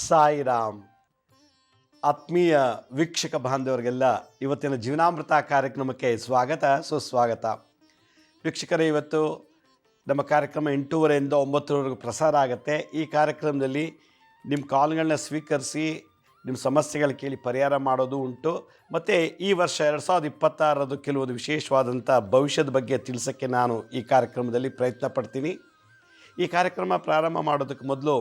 ಸಾಯಿರಾಮ್. ಆತ್ಮೀಯ ವೀಕ್ಷಕ ಬಾಂಧವರಿಗೆಲ್ಲ ಇವತ್ತಿನ ಜೀವನಾಮೃತ ಕಾರ್ಯಕ್ರಮಕ್ಕೆ ಸ್ವಾಗತ ಸುಸ್ವಾಗತ. ವೀಕ್ಷಕರೇ, ಇವತ್ತು ನಮ್ಮ ಕಾರ್ಯಕ್ರಮ 8:30ರಿಂದ 9:00ವರೆಗೂ ಪ್ರಸಾರ ಆಗುತ್ತೆ. ಈ ಕಾರ್ಯಕ್ರಮದಲ್ಲಿ ನಿಮ್ಮ ಕಾಲ್ಗಳನ್ನ ಸ್ವೀಕರಿಸಿ ನಿಮ್ಮ ಸಮಸ್ಯೆಗಳು ಕೇಳಿ ಪರಿಹಾರ ಮಾಡೋದು ಉಂಟು. ಮತ್ತು ಈ ವರ್ಷ 2026 ಕೆಲವೊಂದು ವಿಶೇಷವಾದಂಥ ಭವಿಷ್ಯದ ಬಗ್ಗೆ ತಿಳಿಸೋಕ್ಕೆ ನಾನು ಈ ಕಾರ್ಯಕ್ರಮದಲ್ಲಿ ಪ್ರಯತ್ನ ಪಡ್ತೀನಿ. ಈ ಕಾರ್ಯಕ್ರಮ ಪ್ರಾರಂಭ ಮಾಡೋದಕ್ಕೆ ಮೊದಲು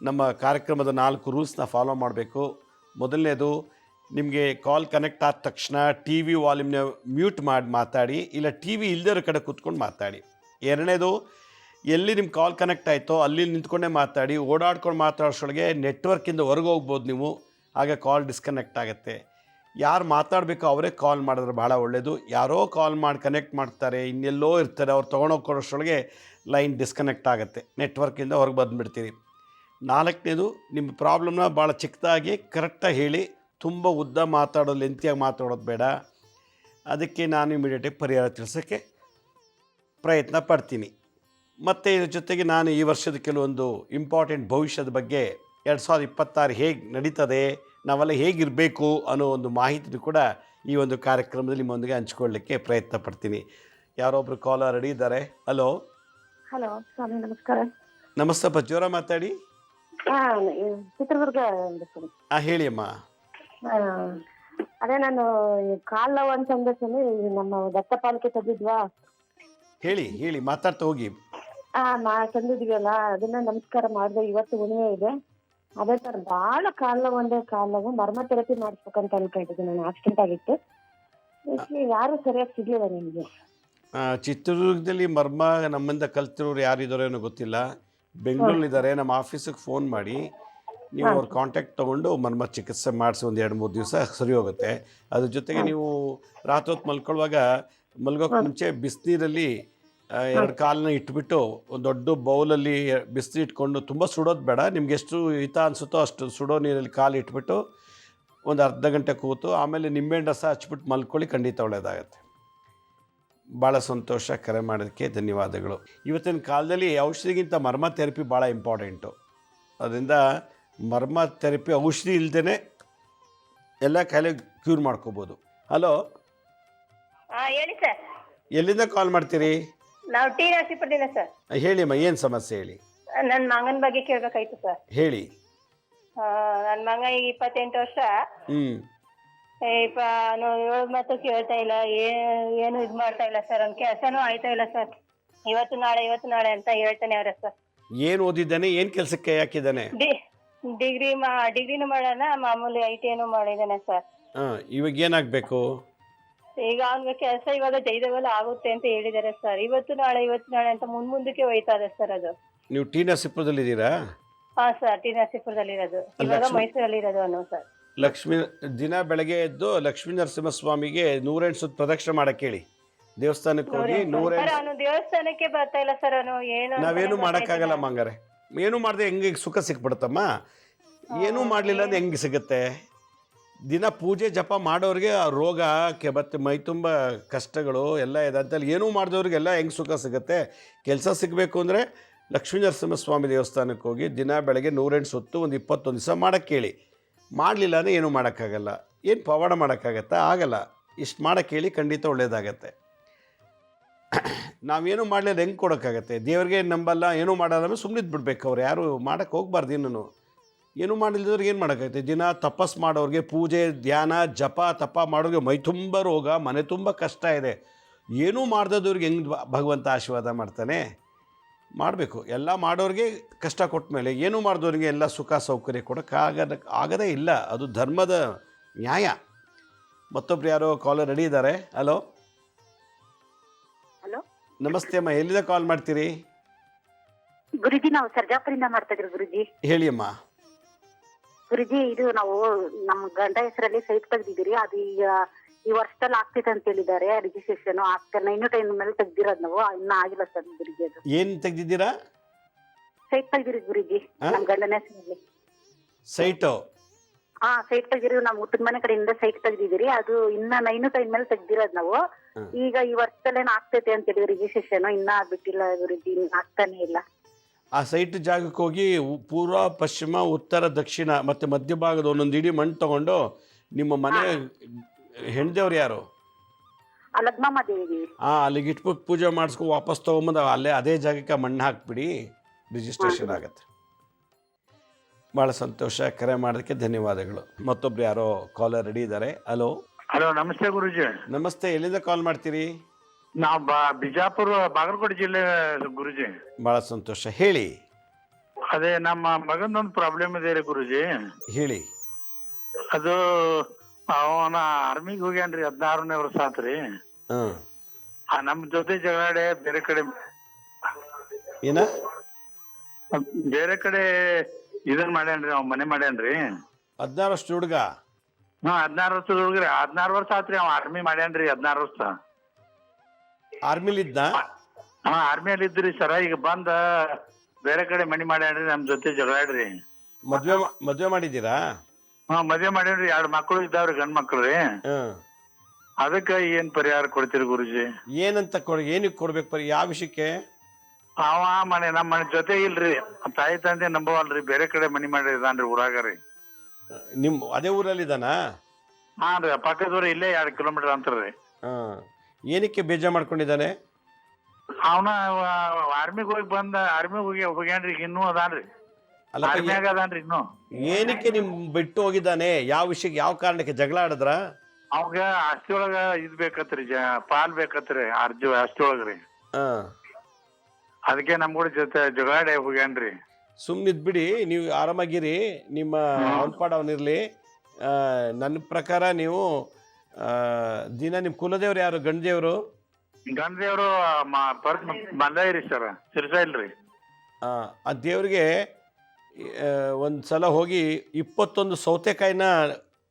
ನಮ್ಮ ಕಾರ್ಯಕ್ರಮದ 4 ರೂಲ್ಸ್ನ ಫಾಲೋ ಮಾಡಬೇಕು. ಮೊದಲನೇದು, ನಿಮಗೆ ಕಾಲ್ ಕನೆಕ್ಟ್ ಆದ ತಕ್ಷಣ ಟಿ ವಿ ವಾಲ್ಯೂಮ್ನ ಮ್ಯೂಟ್ ಮಾಡಿ ಮಾತಾಡಿ, ಇಲ್ಲ ಟಿ ವಿ ಇಲ್ಲದಿರೋ ಕಡೆ ಕೂತ್ಕೊಂಡು ಮಾತಾಡಿ. ಎರಡನೇದು, ಎಲ್ಲಿ ನಿಮ್ಮ ಕಾಲ್ ಕನೆಕ್ಟ್ ಆಯಿತೋ ಅಲ್ಲಿ ನಿಂತ್ಕೊಂಡೇ ಮಾತಾಡಿ. ಓಡಾಡ್ಕೊಂಡು ಮಾತಾಡೋಷ್ಟೊಳಗೆ ನೆಟ್ವರ್ಕಿಂದ ಹೊರಗೆ ಹೋಗ್ಬೋದು ನೀವು, ಆಗ ಕಾಲ್ ಡಿಸ್ಕನೆಕ್ಟ್ ಆಗುತ್ತೆ. ಯಾರು ಮಾತಾಡಬೇಕು ಅವರೇ ಕಾಲ್ ಮಾಡಿದ್ರೆ ಭಾಳ ಒಳ್ಳೆಯದು. ಯಾರೋ ಕಾಲ್ ಮಾಡಿ ಕನೆಕ್ಟ್ ಮಾಡ್ತಾರೆ, ಇನ್ನೆಲ್ಲೋ ಇರ್ತಾರೆ, ಅವ್ರು ತೊಗೊಂಡೋಗ್ಕೊಡೋಷ್ಟೊಳಗೆ ಲೈನ್ ಡಿಸ್ಕನೆಕ್ಟ್ ಆಗುತ್ತೆ, ನೆಟ್ವರ್ಕಿಂದ ಹೊರಗೆ ಬಂದುಬಿಡ್ತೀರಿ. ನಾಲ್ಕನೇದು, ನಿಮ್ಮ ಪ್ರಾಬ್ಲಮ್ನ ಭಾಳ ಚಿಕ್ಕದಾಗಿ ಕರೆಕ್ಟಾಗಿ ಹೇಳಿ, ತುಂಬ ಉದ್ದ ಮಾತಾಡೋದು, ಲೆಂತಿಯಾಗಿ ಮಾತಾಡೋದು ಬೇಡ. ಅದಕ್ಕೆ ನಾನು ಇಮಿಡಿಯೇಟಾಗಿ ಪರಿಹಾರ ತಿಳಿಸೋಕ್ಕೆ ಪ್ರಯತ್ನ ಪಡ್ತೀನಿ. ಮತ್ತು ಇದ್ರ ಜೊತೆಗೆ ನಾನು ಈ ವರ್ಷದ ಕೆಲವೊಂದು ಇಂಪಾರ್ಟೆಂಟ್ ಭವಿಷ್ಯದ ಬಗ್ಗೆ 2026 ಹೇಗೆ ನಡೀತದೆ, ನಾವೆಲ್ಲ ಹೇಗಿರಬೇಕು ಅನ್ನೋ ಒಂದು ಮಾಹಿತಿ ಕೂಡ ಈ ಒಂದು ಕಾರ್ಯಕ್ರಮದಲ್ಲಿ ನಿಮ್ಮೊಂದಿಗೆ ಹಂಚ್ಕೊಳ್ಳಿಕ್ಕೆ ಪ್ರಯತ್ನ ಪಡ್ತೀನಿ. ಯಾರೊಬ್ಬರು ಕಾಲರ್ ರೆಡಿ ಇದ್ದಾರೆ. ಹಲೋ. ಹಲೋ ಸ್ವಾಮಿ, ನಮಸ್ಕಾರ. ನಮಸ್ತಪ್ಪ, ಜೋರ ಮಾತಾಡಿ. ಚಿತ್ರದುರ್ಗ. ಹೇಳಿ ಅಮ್ಮ. ಅದೇ ನಾನು ಕಾಲ್ ನೋವು ಅಂತಂದ್ರೆ ನಮ್ಮ ದತ್ತಪಾಲಿಕೆ ತಂದಿದ್ವಾ, ಹೇಳಿ ಮಾತಾಡ್ತಾ ಹೋಗಿ. ತಂದಿದ್ವಲ್ಲ, ಅದನ್ನ ನಮಸ್ಕಾರ ಮಾಡಿದೆ. ಇವತ್ತು ಹುಣ್ಣಿಮೆ ಇದೆ. ಅದೇ ಸರ್, ಬಹಳ ಕಾಲ್ ನೋವು ಮರ್ಮ ಥೆರಪಿ ಮಾಡಿಸ್ಬೇಕಂತ ಅನ್ಕೊಂಡಿದ್ದೆ. ನಾನು ಆಕ್ಸಿಡೆಂಟ್ ಆಗಿತ್ತು, ಯಾರು ಸರಿಯಾಗಿ ಸಿಗ್ಲಿಲ್ಲ ನಿಮಗೆ. ಚಿತ್ರದುರ್ಗದಲ್ಲಿ ಮರ್ಮ ನಮ್ಮಿಂದ ಕಲ್ತಿರೋರು ಯಾರಿದ್ದಾರೋ ಏನೋ ಗೊತ್ತಿಲ್ಲ. ಬೆಂಗಳೂರಿದ್ದಾರೆ. ನಮ್ಮ ಆಫೀಸಿಗೆ ಫೋನ್ ಮಾಡಿ ನೀವು ಅವ್ರ ಕಾಂಟ್ಯಾಕ್ಟ್ ತೊಗೊಂಡು ಮರ್ಮ ಚಿಕಿತ್ಸೆ ಮಾಡಿಸಿ ಒಂದು 2-3 ದಿವಸ ಸರಿ ಹೋಗುತ್ತೆ. ಅದ್ರ ಜೊತೆಗೆ ನೀವು ರಾತ್ರಿ ಹೊತ್ತು ಮಲ್ಗೋಕ್ಕೆ ಮುಂಚೆ ಬಿಸಿನೀರಲ್ಲಿ 2 ಕಾಲನ್ನ ಇಟ್ಬಿಟ್ಟು ಒಂದು ದೊಡ್ಡ ಬೌಲಲ್ಲಿ ಬಿಸಿನೀರು ಇಟ್ಕೊಂಡು, ತುಂಬ ಸುಡೋದು ಬೇಡ, ನಿಮ್ಗೆ ಎಷ್ಟು ಹಿತ ಅನಿಸುತ್ತೋ ಅಷ್ಟು ಸುಡೋ ನೀರಲ್ಲಿ ಕಾಲು ಇಟ್ಬಿಟ್ಟು ಒಂದು ಅರ್ಧ ಗಂಟೆ ಕೂತು ಆಮೇಲೆ ನಿಂಬೆಹಣ್ಣು ರಸ ಹಚ್ಬಿಟ್ಟು ಮಲ್ಕೊಳ್ಳಿ, ಖಂಡಿತ ಒಳ್ಳೆಯದಾಗತ್ತೆ. ಭಾಳ ಸಂತೋಷ, ಕರೆ ಮಾಡೋದಕ್ಕೆ ಧನ್ಯವಾದಗಳು. ಇವತ್ತಿನ ಕಾಲದಲ್ಲಿ ಔಷಧಿಗಿಂತ ಮರ್ಮ ಥೆರಪಿ ಭಾಳ ಇಂಪಾರ್ಟೆಂಟು. ಅದರಿಂದ ಮರ್ಮ ಥೆರಪಿ ಔಷಧಿ ಇಲ್ಲದೇ ಎಲ್ಲ ಕಾಯಿಲೆ ಕ್ಯೂರ್ ಮಾಡ್ಕೋಬೋದು. ಹಲೋ, ಹೇಳಿ ಸರ್. ಎಲ್ಲಿಂದ ಕಾಲ್ ಮಾಡ್ತೀರಿ? ನಾವು ಟಿ ನರಸೀಪುರದಿಂದ ಸರ್. ಹೇಳಿ ಅಮ್ಮ, ಏನು ಸಮಸ್ಯೆ ಹೇಳಿ. ನನ್ನ ಮಗನ ಬಗ್ಗೆ ಕೇಳಬೇಕಾಯ್ತು ಸರ್. ಹೇಳಿ. ನನ್ನ ಮಗ ಈಗ 28 ವರ್ಷ. ಮತ್ತು ಕೇಳ್ತಾ ಇಲ್ಲ, ಏನು ಇದು ಮಾಡ್ತಾ ಇಲ್ಲ ಸರ್. ಅವ್ನ ಕೆಲಸನೂ ಆಯ್ತಾ ಇಲ್ಲ ಸರ್. ಇವತ್ತು ನಾಳೆ ಅಂತ ಹೇಳ್ತಾನೆ ಅವ್ರ ಸರ್. ಏನು ಓದಿದ್ದಾನೆ, ಏನು ಕೆಲಸಕ್ಕೆ ಹಾಕಿದ್ದಾನೆ? ಡಿಗ್ರಿನೂ ಮಾಡೋಣ, ಮಾಮೂಲಿ ITನೂ ಮಾಡಿದ್ದಾನೆ ಸರ್. ಇವಾಗ ಏನಾಗಬೇಕು? ಈಗ ಅವ್ನಿಗೆ ಕೆಲಸ ಇವಾಗ ಜೈದವಲ್ಲ ಆಗುತ್ತೆ ಅಂತ ಹೇಳಿದ್ದಾರೆ ಸರ್. ಇವತ್ತು ನಾಳೆ ಅಂತ ಮುಂದಕ್ಕೆ ಹೋಯ್ತಾ ಇದೆ ಸರ್. ಅದು ನೀವು ಟಿ ನರಸೀಪುರದಲ್ಲಿ ಇದ್ದೀರಾ? ಹಾಂ ಸರ್, ಟಿ ನರಸೀಪುರದಲ್ಲಿ ಇರೋದು. ಇವಾಗ ಮೈಸೂರಲ್ಲಿ ಇರೋದು ಅವನು ಸರ್. ದಿನ ಬೆಳಗ್ಗೆ ಎದ್ದು ಲಕ್ಷ್ಮೀ ನರಸಿಂಹಸ್ವಾಮಿಗೆ 108 ಸುತ್ತು ಪ್ರದಕ್ಷಿಣೆ ಮಾಡಕ್ಕೆ ಹೇಳಿ. ದೇವಸ್ಥಾನಕ್ಕೆ ಹೋಗಿ 108. ಅವನು ದೇವಸ್ಥಾನಕ್ಕೆ ಬರ್ತಾ ಇಲ್ಲ ಸರ್. ಅವನು ನಾವೇನು ಮಾಡೋಕ್ಕಾಗಲ್ಲ ಮಂಗಾರೆ. ಏನು ಮಾಡದೆ ಹೆಂಗೆ ಸುಖ ಸಿಕ್ಬಿಡುತ್ತಮ್ಮ? ಏನೂ ಮಾಡಲಿಲ್ಲ ಅಂದ್ರೆ ಹೆಂಗೆ ಸಿಗುತ್ತೆ? ದಿನ ಪೂಜೆ ಜಪ ಮಾಡೋರಿಗೆ ಆ ರೋಗ ಮತ್ತು ಮೈ ತುಂಬ ಕಷ್ಟಗಳು ಎಲ್ಲ ಇದೆ ಅಂತಲ್ಲಿ ಏನೂ ಮಾಡಿದವ್ರಿಗೆಲ್ಲ ಹೆಂಗೆ ಸುಖ ಸಿಗುತ್ತೆ? ಕೆಲಸ ಸಿಗಬೇಕು ಅಂದರೆ ಲಕ್ಷ್ಮೀ ನರಸಿಂಹಸ್ವಾಮಿ ದೇವಸ್ಥಾನಕ್ಕೆ ಹೋಗಿ ದಿನ ಬೆಳಗ್ಗೆ 108 ಸುತ್ತು ಒಂದು 21 ದಿವಸ ಮಾಡೋಕ್ಕೆ ಹೇಳಿ. ಮಾಡಲಿಲ್ಲ ಅಂದರೆ ಏನೂ ಮಾಡೋಕ್ಕಾಗಲ್ಲ. ಏನು ಪವಾಡ ಮಾಡೋಕ್ಕಾಗತ್ತಾ? ಆಗಲ್ಲ. ಇಷ್ಟು ಮಾಡೋಕ್ಕೆ ಹೇಳಿ, ಖಂಡಿತ ಒಳ್ಳೆಯದಾಗತ್ತೆ. ನಾವೇನು ಮಾಡಲಿಲ್ಲ ಹೆಂಗೆ ಕೊಡೋಕ್ಕಾಗತ್ತೆ? ದೇವ್ರಿಗೆ ನಂಬಲ್ಲ, ಏನೂ ಮಾಡಲ್ಲ ಅಂದರೆ ಸುಮ್ಮನೆ ಬಿಡ್ಬೇಕು. ಅವ್ರು ಯಾರು ಮಾಡೋಕ್ಕೆ ಹೋಗ್ಬಾರ್ದು. ಏನೂ ಮಾಡಿಲ್ಲದವ್ರಿಗೆ ಏನು ಮಾಡೋಕ್ಕಾಗತ್ತೆ? ದಿನ ತಪಸ್ಸು ಮಾಡೋರಿಗೆ, ಪೂಜೆ ಧ್ಯಾನ ಜಪ ತಪ ಮಾಡೋರಿಗೆ ಮೈ ತುಂಬ ರೋಗ, ಮನೆ ತುಂಬ ಕಷ್ಟ ಇದೆ. ಏನೂ ಮಾಡ್ದವ್ರಿಗೆ ಹೆಂಗೆ ಭಗವಂತ ಆಶೀರ್ವಾದ ಮಾಡ್ತಾನೆ? ಮಾಡಬೇಕು. ಎಲ್ಲ ಮಾಡೋರಿಗೆ ಕಷ್ಟ ಕೊಟ್ಟ ಮೇಲೆ ಏನೂ ಮಾಡಿದವ್ರಿಗೆ ಎಲ್ಲ ಸುಖ ಸೌಕರ್ಯ ಆಗದೇ ಇಲ್ಲ. ಅದು ಧರ್ಮದ ನ್ಯಾಯ. ಮತ್ತೊಬ್ರು ಯಾರೋ ಕಾಲರ್ ರೆಡಿ ಇದ್ದಾರೆ. ಹಲೋ. ಹಲೋ, ನಮಸ್ತೆ ಅಮ್ಮ, ಎಲ್ಲಿಂದ ಕಾಲ್ ಮಾಡ್ತೀರಿ? ಗುರುಜಿ, ನಾವು ಸರ್ಜಾಪುರಿಂದ ಮಾಡ್ತಾ ಇದ್ರಿ ಗುರುಜಿ. ಹೇಳಿ ಅಮ್ಮ. ಗುರುಜಿ, ಇದು ನಾವು ನಮ್ಮ ಗಂಡ ಹೆಸರಲ್ಲಿ ಸೈಟ್ ತೆಗ್ದಿದ್ದೀರಿ. ಅದು ಈಗ ಈ ವರ್ಷದಲ್ಲಿ ಆಗ್ತೈತೆ ಅಂತ ಹೇಳಿದ್ದಾರೆ. ರಿಜಿಸ್ಟ್ರೇಷನ್ ಆಗ್ತಾರೆ. ಇನ್ನೂ ಟೈಮ್ ಮೇಲೆ ತೆಗ್ದಿರೋದು ನಾವು, ಇನ್ನೂ ಆಗಿಲ್ಲ ಸರ್ ಗುರುಜಿ. ಅದು ಏನು ತೆಗ್ದಿದ್ದೀರಾ? ಸೈಟ್ ತೆಗ್ದಿರಿ ಗುರುಜಿ, ನಮ್ಮ ಗಂಡನ ಹೆಸರಲ್ಲಿ ಸೈಟು. ಸೈಟ್ ತೆಗ್ದಿರಿ. ನಾವು ಊಟದ ಮನೆ ಕಡೆಯಿಂದ ಸೈಟ್ ತೆಗ್ದಿದ್ದೀರಿ. ಅದು ಇನ್ನೂ ಟೈಮ್ ಮೇಲೆ ತೆಗ್ದಿರೋದು ನಾವು. ಈಗ ಈ ವರ್ಷದಲ್ಲೇನು ಆಗ್ತೈತೆ ಅಂತ ಹೇಳಿದ್ರಿ ರಿಜಿಸ್ಟ್ರೇಷನ್. ಇನ್ನೂ ಆಗ್ಬಿಟ್ಟಿಲ್ಲ ಗುರುಜಿ, ಇನ್ನು ಆಗ್ತಾನೆ ಇಲ್ಲ. ಆ ಸೈಟ್ ಜಾಗಕ್ಕೆ ಹೋಗಿ ಪೂರ್ವ, ಪಶ್ಚಿಮ, ಉತ್ತರ, ದಕ್ಷಿಣ ಮತ್ತು ಮಧ್ಯಭಾಗದ ಒಂದೊಂದು ಇಡೀ ಮಣ್ಣು ತೊಗೊಂಡು ನಿಮ್ಮ ಮನೆ ಹೆಣ್ದೇವ್ರು ಯಾರು ಲಗ್ನಮ್ಮ ದೇವಿ. ಅಲ್ಲಿಗೆ ಇಟ್ಬಿಟ್ಟು ಪೂಜೆ ಮಾಡಿಸ್ಕೊಂಡು ವಾಪಸ್ ತೊಗೊಂಬಂದು ಅಲ್ಲೇ ಅದೇ ಜಾಗಕ್ಕೆ ಮಣ್ಣು ಹಾಕ್ಬಿಡಿ, ರಿಜಿಸ್ಟ್ರೇಷನ್ ಆಗುತ್ತೆ. ಭಾಳ ಸಂತೋಷ, ಕರೆ ಮಾಡೋದಕ್ಕೆ ಧನ್ಯವಾದಗಳು. ಮತ್ತೊಬ್ರು ಯಾರೋ ಕಾಲರ್ ರೆಡಿ ಇದ್ದಾರೆ. ಹಲೋ. ಹಲೋ, ನಮಸ್ತೆ ಗುರುಜಿ. ನಮಸ್ತೆ, ಎಲ್ಲಿಂದ ಕಾಲ್ ಮಾಡ್ತೀರಿ? ನಾವು ಬಿಜಾಪುರ ಬಾಗಲಕೋಟೆ ಜಿಲ್ಲೆ ಗುರುಜಿ. ಭಾಳ ಸಂತೋಷ, ಹೇಳಿ. ಅದೇ ನಮ್ಮ ಮಗಂದೊಂದು ಪ್ರಾಬ್ಲಮ್ ಇದೆ ರೀ ಗುರುಜಿ. ಹೇಳಿ. ಅದು ಅವನ ಆರ್ಮಿಗೆ ಹೋಗ್ಯಾನ್ರಿ, 16ನೇ ವರ್ಷ ಆತ್ರಿ. ಹಾಂ. ನಮ್ಮ ಜೊತೆ ಜಗಳಾಡೆ ಬೇರೆ ಕಡೆ ಇದನ್ ಮಾಡ್ಯಾನ್ರಿ, ಅವ್ ಮನೆ ಮಾಡ್ಯಾನ್ರಿ. 16 ವರ್ಷದ ಹುಡುಗ? 16 ವರ್ಷದ ಹುಡುಗ್ರಿ. 16 ವರ್ಷ ಆತ್ರಿ, ಅವ್ ಆರ್ಮಿ ಮಾಡ್ಯಾನ್ರಿ. 16 ವರ್ಷ ಆರ್ಮಿಲಿದ್ದ? ಆರ್ಮಿಯಲ್ಲಿ ಇದ್ರಿ ಸರ. ಈಗ ಬಂದ ಬೇರೆ ಕಡೆ ಮನಿ ಮಾಡ್ಯಾನ್ರಿ, ನಮ್ ಜೊತೆ ಜಗಳಾಡ್ರಿ. ಮದ್ವೆ ಮಾಡಿದ್ದೀರಾ? ಮದ್ವೆ ಮಾಡೇನ್ರಿ. 2 ಮಕ್ಕಳು ಇದ್ದಾವ್ರಿ, ಗಂಡ್ ಮಕ್ಳು ರೀ. ಅದಕ್ಕ ಏನ್ ಪರಿಹಾರ ಕೊಡ್ತೀರಿ ಗುರುಜಿ? ಏನಂತ ಏನಕ್ಕೆ ಕೊಡ್ಬೇಕು? ಯಾವ ವಿಷಯಕ್ಕೆ? ಅವ ನಮ್ಮ ಮನೆ ಜೊತೆ ಇಲ್ರಿ, ತಾಯಿ ತಂದೆ ನಂಬವಲ್ರಿ, ಬೇರೆ ಕಡೆ ಮನಿ ಮಾಡಿದಾನ್ರಿ ಊರಾಗ ರೀ. ಅದೇ ಊರಲ್ಲಿ ಇದಾನ? ಹಾನ್ರಿ, ಪಕ್ಕದೂರ ಇಲ್ಲೇ 2 ಕಿಲೋಮೀಟರ್ ಅಂತಾರ್ರಿ. ಏನಕ್ಕೆ ಬೇಜಾರ್ ಮಾಡ್ಕೊಂಡಿದ್ದಾನೆ? ಅವನ ಆರ್ಮಿಗೆ ಹೋಗ್ಯಾನ್ರಿ, ಇನ್ನೂ ಅದಾನ್ರಿ. ಆರ್ಮಿಯಾಗ ಅದಾನ್ರಿ ಇನ್ನೂ. ಏನಕ್ಕೆ ಬಿಟ್ಟು ಹೋಗಿದ್ದಾನೆ? ಯಾವ ವಿಷಯಕ್ಕೆ, ಯಾವ ಕಾರಣಕ್ಕೆ ಜಗಳ ಆಡಿದ್ರ? ಅವಾಗ ಆಸ್ತಿ ಒಳಗ ಇದ್ ಬೇಕತ್ರಿ, ಪಾಲ್ ಬೇಕತ್ರಿ, ಆಸ್ತಿ ಒಳಗ್ರಿ. ಅದಕ್ಕೆ ನಮ್ ಕೂಡ ಜೊತೆ ಜಗಳಾಡೆ ಹೋಗ್ಯಾನ್ರಿ. ಸುಮ್ನಿದ್ಬಿಡಿ, ನೀವು ಆರಾಮಾಗಿರಿ, ನಿಮ್ಮ ಅವನ್ಪಾಡ ಅವನಿರ್ಲಿ. ನನ್ನ ಪ್ರಕಾರ ನೀವು ದಿನ ನಿಮ್ಮ ಕುಲದೇವ್ರು ಯಾರು? ಗಂಡದೇವ್ರು? ಗಂಡದೇವ್ರು ಬಂದಾಯಿರಿ ಸರ್, ಸಿರ್ಸ ಇಲ್ರಿ. ಆ ದೇವ್ರಿಗೆ ಒಂದು ಸಲ ಹೋಗಿ 21 ಸೌತೆಕಾಯಿನ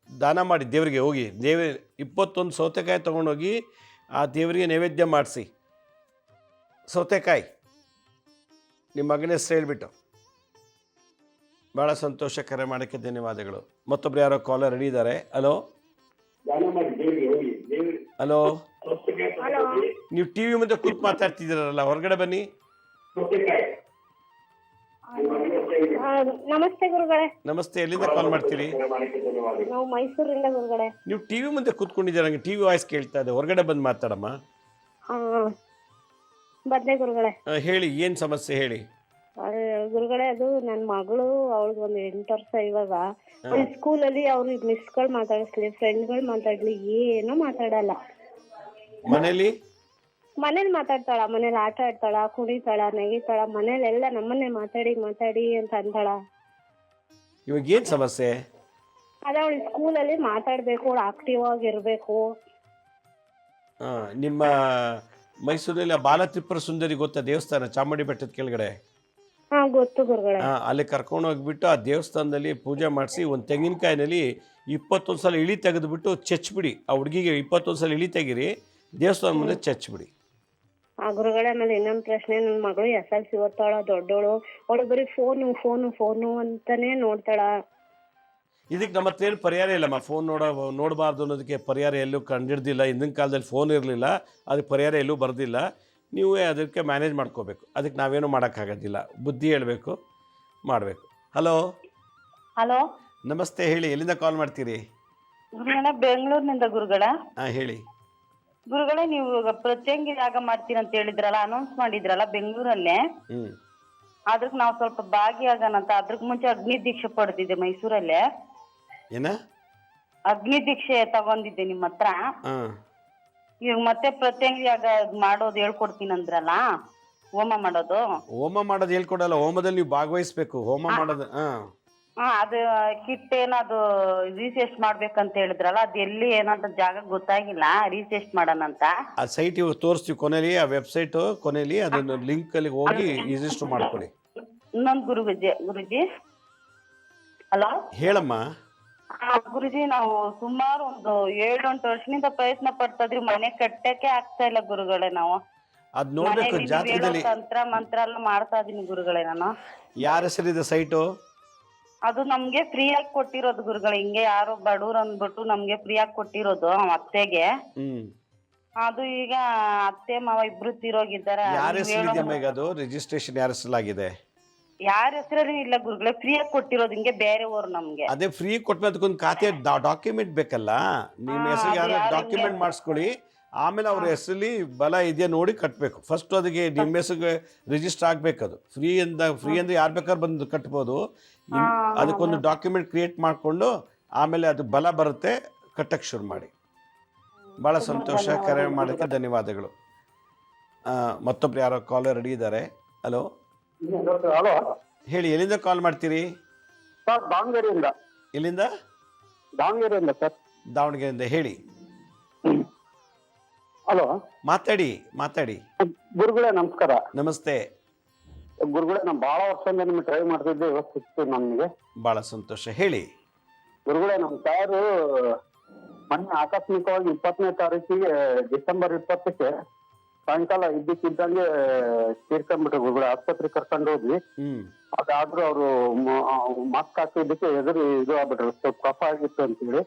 ದಾನ ಮಾಡಿ ದೇವರಿಗೆ ಹೋಗಿ 21 ಸೌತೆಕಾಯಿ ತೊಗೊಂಡೋಗಿ ಆ ದೇವರಿಗೆ ನೈವೇದ್ಯ ಮಾಡಿಸಿ. ಸೌತೆಕಾಯಿ ನಿಮ್ಮ ಮಗನ ಹೆಸರು ಹೇಳ್ಬಿಟ್ಟು. ಭಾಳ ಸಂತೋಷ, ಕರೆ ಮಾಡೋಕ್ಕೆ ಧನ್ಯವಾದಗಳು. ಮತ್ತೊಬ್ರು ಯಾರೋ ಕಾಲರ್ ರೆಡಿ ಇದ್ದಾರೆ. ಹಲೋ. ಹಲೋ. ನೀವು ಟಿ ವಿ ಮುಂದೆ ಕೂತ್ ಮಾತಾಡ್ತಿದ್ದೀರಲ್ಲ, ಹೊರಗಡೆ ಬನ್ನಿ. ನಮಸ್ತೆ ಗುರುಗಳೇ. ನಮಸ್ತೆ, ಎಲ್ಲಿಂದ ಕಾಲ್ ಮಾಡ್ತೀರಿ? ನಾವು ಮೈಸೂರಿಂದ ಗುರುಗಳೇ. ನೀವು ಟಿ ವಿ ಮುಂದೆ ಕೂತ್ಕೊಂಡಿದ್ದೀರ, ನಂಗೆ ಟಿ ವಿ ವಾಯ್ಸ್ ಕೇಳ್ತಾ ಇದೆ, ಹೊರಗಡೆ ಬಂದು ಮಾತಾಡಮ್ಮ. ಬಂದೆ ಗುರುಗಳೇ. ಹೇಳಿ, ಏನು ಸಮಸ್ಯೆ ಹೇಳಿ. ಗುರುಗಳೇ, ಅದು ನನ್ನ ಮಗಳು, ಅವಳಿಗೆ ಒಂದು 8 ವರ್ಷ ಇವಾಗ. ಸ್ಕೂಲಲ್ಲಿ ಅವ್ರಿಗೆ ಮಿಸ್ಗಳು ಮಾತಾಡಿಸ್ಲಿ, ಫ್ರೆಂಡ್ಗಳು ಮಾತಾಡ್ಲಿ, ಏನೂ ಮಾತಾಡಲ್ಲ. ಮನೇಲಿ ಮಾತಾಡ್ತಾಳ, ಮನೇಲಿ ಆಟ ಆಡ್ತಾಳ, ಕುಣಿತಾಳ, ನೆಗಿತಾಳ, ಮನೇಲೆಲ್ಲ ನಮ್ಮನ್ನೇ ಮಾತಾಡಿ ಅಂತ ಅಂತಾಳ. ಇವಾಗ ಏನು ಸಮಸ್ಯೆ? ಅದೇ ಅವಳಿಗೆ ಸ್ಕೂಲಲ್ಲಿ ಮಾತಾಡ್ಬೇಕು, ಅವಳು ಆಕ್ಟಿವ್ ಆಗಿರ್ಬೇಕು. ನಿಮ್ಮ ಮೈಸೂರಲ್ಲಿ ಬಾಲ ತ್ರಿಪುರ ಸುಂದರಿ ಗೊತ್ತಾ ದೇವಸ್ಥಾನ, ಚಾಮುಂಡಿ ಬೆಟ್ಟದ ಕೆಳಗಡೆ? ಗೊತ್ತು ಗುರುಗಳೇ. ಅಲ್ಲಿ ಕರ್ಕೊಂಡು ಹೋಗ್ಬಿಟ್ಟು ಆ ದೇವಸ್ಥಾನದಲ್ಲಿ ಪೂಜೆ ಮಾಡಿಸಿ ಒಂದು ತೆಂಗಿನಕಾಯಿನಲ್ಲಿ 21 ಸಲ ಇಳಿ ತೆಗೆದುಬಿಟ್ಟು ಚಚ್ಬಿಡಿ. ಆ ಹುಡುಗಿಗೆ 21 ಸಲ ಇಳಿ ತೆಗಿರಿ, ದೇವಸ್ಥಾನ ಮುಂದೆ ಚಚ್ಬಿಡಿ. ಗುರುಗಳೇ, ಆಮೇಲೆ ಇನ್ನೊಂದು ಪ್ರಶ್ನೆ, ನನ್ನ ಮಗಳು SLC ಓದ್ತಾಳ, ದೊಡ್ಡೋಳು. ಅವಳು ಬರೀ ಫೋನು ಅಂತಾನೆ ನೋಡ್ತಾಳ. ಇದಕ್ಕೆ ನಮ್ಮ ಹತ್ರ ಏನು ಪರಿಹಾರ ಇಲ್ಲಮ್ಮ. ಫೋನ್ ನೋಡಬಾರ್ದು ಅನ್ನೋದಕ್ಕೆ ಪರಿಹಾರ ಎಲ್ಲೂ ಕಂಡಿಡ್ದಿಲ್ಲ. ಹಿಂದಿನ ಕಾಲದಲ್ಲಿ ಫೋನ್ ಇರಲಿಲ್ಲ, ಅದಕ್ಕೆ ಪರಿಹಾರ ಎಲ್ಲೂ ಬರೆದಿಲ್ಲ. ನೀವೇ ಅದಕ್ಕೆ ಮ್ಯಾನೇಜ್ ಮಾಡ್ಕೋಬೇಕು. ಅದಕ್ಕೆ ನಾವೇನು ಮಾಡೋಕ್ಕಾಗೋದಿಲ್ಲ, ಬುದ್ಧಿ ಹೇಳಬೇಕು, ಮಾಡಬೇಕು. ಹಲೋ. ಹಲೋ, ನಮಸ್ತೆ, ಹೇಳಿ, ಎಲ್ಲಿಂದ ಕಾಲ್ ಮಾಡ್ತೀರಿ? ಗುರುಗಳೇ, ಬೆಂಗಳೂರಿನಿಂದ ಗುರುಗಳ. ಹೇಳಿ ಗುರುಗಳೇ, ನೀವು ಪ್ರತ್ಯಂಗಿ ಯಾಗ ಮಾಡ್ತೀರ ಅಂತ ಹೇಳಿದ್ರಲ್ಲ, ಅನೌನ್ಸ್ ಮಾಡಿದ್ರಲ್ಲ ಬೆಂಗಳೂರಲ್ಲೇ. ಅದಕ್ಕೆ ನಾವು ಸ್ವಲ್ಪ ಭಾಗಿಯಾಗೋಣಂತ. ಅದ್ರಕ್ ಮುಂಚೆ ಅಗ್ನಿ ದೀಕ್ಷೆ ಪಡೆದಿದ್ದೆ ಮೈಸೂರಲ್ಲೇ. ಏನ? ಅಗ್ನಿ ದೀಕ್ಷೆ ತಗೊಂಡಿದ್ದೆ ನಿಮ್ಮ ಹತ್ರ. ಇವಾಗ ಮತ್ತೆ ಪ್ರತ್ಯಂಗಿ ಯಾಗ ಮಾಡೋದು ಹೇಳ್ಕೊಡ್ತೀನಿ ಅಂದ್ರಲ್ಲ, ಹೋಮ ಮಾಡೋದು ಹೇಳ್ಕೊಡಲ್ಲ. ಹೋಮದಲ್ಲಿ ನೀವು ಭಾಗವಹಿಸ್ಬೇಕು. ಹೋಮ ಮಾಡೋದು ಅದು ಕಿಟ್ ಏನದು ರೀಸೆಸ್ಟ್ ಮಾಡ್ಬೇಕಂತ ಹೇಳಿದ್ರಲ್ಲ, ಅದು ಎಲ್ಲಿ ಏನಂತ ಜಾಗ ಗೊತ್ತಾಗಿಲ್ಲ. ರೀಸೆಸ್ಟ್ ಮಾಡೋಣಂತ ಆ ಸೈಟ್ ಇವಾಗ ತೋರಿಸ್ತೀವಿ ಕೊನೆಯಲ್ಲಿ, ಆ ವೆಬ್ಸೈಟ್ ಕೊನೆಯಲ್ಲಿ ಅದನ್ನು ಲಿಂಕ್ ಅಲ್ಲಿ ಹೋಗಿ ರಿಜಿಸ್ಟರ್ ಮಾಡ್ಕೊಳ್ಳಿ. ಇನ್ನೊಂದು ಗುರುಜಿ. ಹಲೋ, ಹೇಳಮ್ಮ. ಗುರುಜಿ, ನಾವು ಸುಮಾರು ಒಂದು 7-8 ವರ್ಷದಿಂದ ಪ್ರಯತ್ನ ಪಡ್ತಾ ಇದ್ರಿ, ಮನೆ ಕಟ್ಟಕ್ಕೆ ಆಗ್ತಾ ಇಲ್ಲ ಗುರುಗಳೇ. ನಾವು ಅದ್ ನೋಡ್ಬೇಕು, ಜಾತ್ರೆಯಲ್ಲಿ ತಂತ್ರ ಮಂತ್ರ ಎಲ್ಲ ಮಾಡ್ತಾ ಇದೀನಿ ಗುರುಗಳೇ. ನಾನು ಯಾರ ಹೆಸರಿದೆ ಸೈಟು? ಅದು ನಮ್ಗೆ ಫ್ರೀ ಆಗಿ ಕೊಟ್ಟಿರೋದು ಗುರುಗಳೇ. ಹಿಂಗೆ ಯಾರೋ ಬಡವ್ರು ಅಂದ್ಬಿಟ್ಟು ನಮ್ಗೆ ಫ್ರೀ ಆಗಿ ಕೊಟ್ಟಿರೋದು ಅತ್ತೆಗೆ. ಅದು ಈಗ ಅತ್ತೆ ಮಾವ ಇಬ್ರು ತೀರೋಗಿದ್ದಾರೆ. ಯಾರ ಹೆಸರಿದೆ? ಅದು ರಿಜಿಸ್ಟ್ರೇಷನ್ ಯಾರ ಹೆಸರಾಗಿದೆ? ಯಾರ ಹೆಸರಲ್ಲಿ ಇಲ್ಲ ಗುರುಗಳೇ, ಫ್ರೀಯಾಗಿ ಕೊಟ್ಟಿರೋದು ಹಿಂಗೆ ಬೇರೆಯವರು ನಮ್ಗೆ. ಅದೇ ಫ್ರೀ ಕೊಟ್ಮೇಲೆ ಅದಕ್ಕೊಂದು ಖಾತೆ ಡಾಕ್ಯುಮೆಂಟ್ ಬೇಕಲ್ಲ, ನಿಮ್ಮ ಹೆಸರಿಗೆ ಯಾರು ಡಾಕ್ಯುಮೆಂಟ್ ಮಾಡಿಸ್ಕೊಳ್ಳಿ, ಆಮೇಲೆ ಅವ್ರ ಹೆಸರಲ್ಲಿ ಬಲ ಇದೆಯಾ ನೋಡಿ ಕಟ್ಟಬೇಕು. ಫಸ್ಟ್ ಅದಕ್ಕೆ ನಿಮ್ಮ ಹೆಸರಿಗೆ ರಿಜಿಸ್ಟರ್ ಆಗಬೇಕು. ಅದು ಫ್ರೀ ಅಂದರೆ ಯಾರು ಬೇಕಾದ್ರೂ ಬಂದು ಕಟ್ಬೋದು. ಅದಕ್ಕೊಂದು ಡಾಕ್ಯುಮೆಂಟ್ ಕ್ರಿಯೇಟ್ ಮಾಡಿಕೊಂಡು ಆಮೇಲೆ ಅದು ಬಲ ಬರುತ್ತೆ, ಕಟ್ಟಕ್ಕೆ ಶುರು ಮಾಡಿ. ಭಾಳ ಸಂತೋಷ, ಕರೆ ಮಾಡೋಕ್ಕೆ ಧನ್ಯವಾದಗಳು. ಮತ್ತೊಬ್ರು ಯಾರೋ ಕಾಲರ್ ರೆಡಿ ಇದ್ದಾರೆ. ಹಲೋ ಹಲೋ ಹೇಳಿ, ಎಲ್ಲಿಂದ ಕಾಲ್ ಮಾಡ್ತೀರಿ? ಸರ್, ದಾವಣಗೆರೆಯಿಂದ. ಎಲ್ಲಿಂದ? ದಾವಣಗೆರೆಯಿಂದ ಸರ್. ದಾವಣಗೆರೆಯಿಂದ ಹೇಳಿ. ಹಲೋ, ಮಾತಾಡಿ. ಗುರುಗಳೇ ನಮಸ್ಕಾರ. ನಮಸ್ತೆ ಗುರುಗಳೇ, ನಾನು ಬಹಳ ವರ್ಷದಿಂದ ನಿಮ್ಗೆ ಟ್ರೈ ಮಾಡ್ತಿದ್ದೆ, ಇವತ್ತು ಸಿಕ್ತು ನನಗೆ. ಭಾಳ ಸಂತೋಷ, ಹೇಳಿ. ಗುರುಗಳೇ, ನಮ್ಮ ತಾರು ಮೊನ್ನೆ ಆಕಸ್ಮಿಕವಾಗಿ 20ನೇ ತಾರೀಕಿಗೆ ಡಿಸೆಂಬರ್ 20ಕ್ಕೆ ಸಾಯಂಕಾಲ ಇದ್ದಕ್ಕಿದ್ದಂಗೆ ತೀರ್ಕೊಂಡ್ಬಿಟ್ರು ಗುರುಗಳೇ. ಆಸ್ಪತ್ರೆಗೆ ಕರ್ಕೊಂಡು ಹೋದ್ವಿ. ಅದಾದ್ರೂ ಅವರು ಮಾಸ್ಕ್ ಹಾಕಿದ್ದಕ್ಕೆ ಎದುರು ಇದು ಆಗ್ಬಿಟ್ರು, ಸ್ವಲ್ಪ ಕಫ ಆಗಿತ್ತು ಅಂತೇಳಿ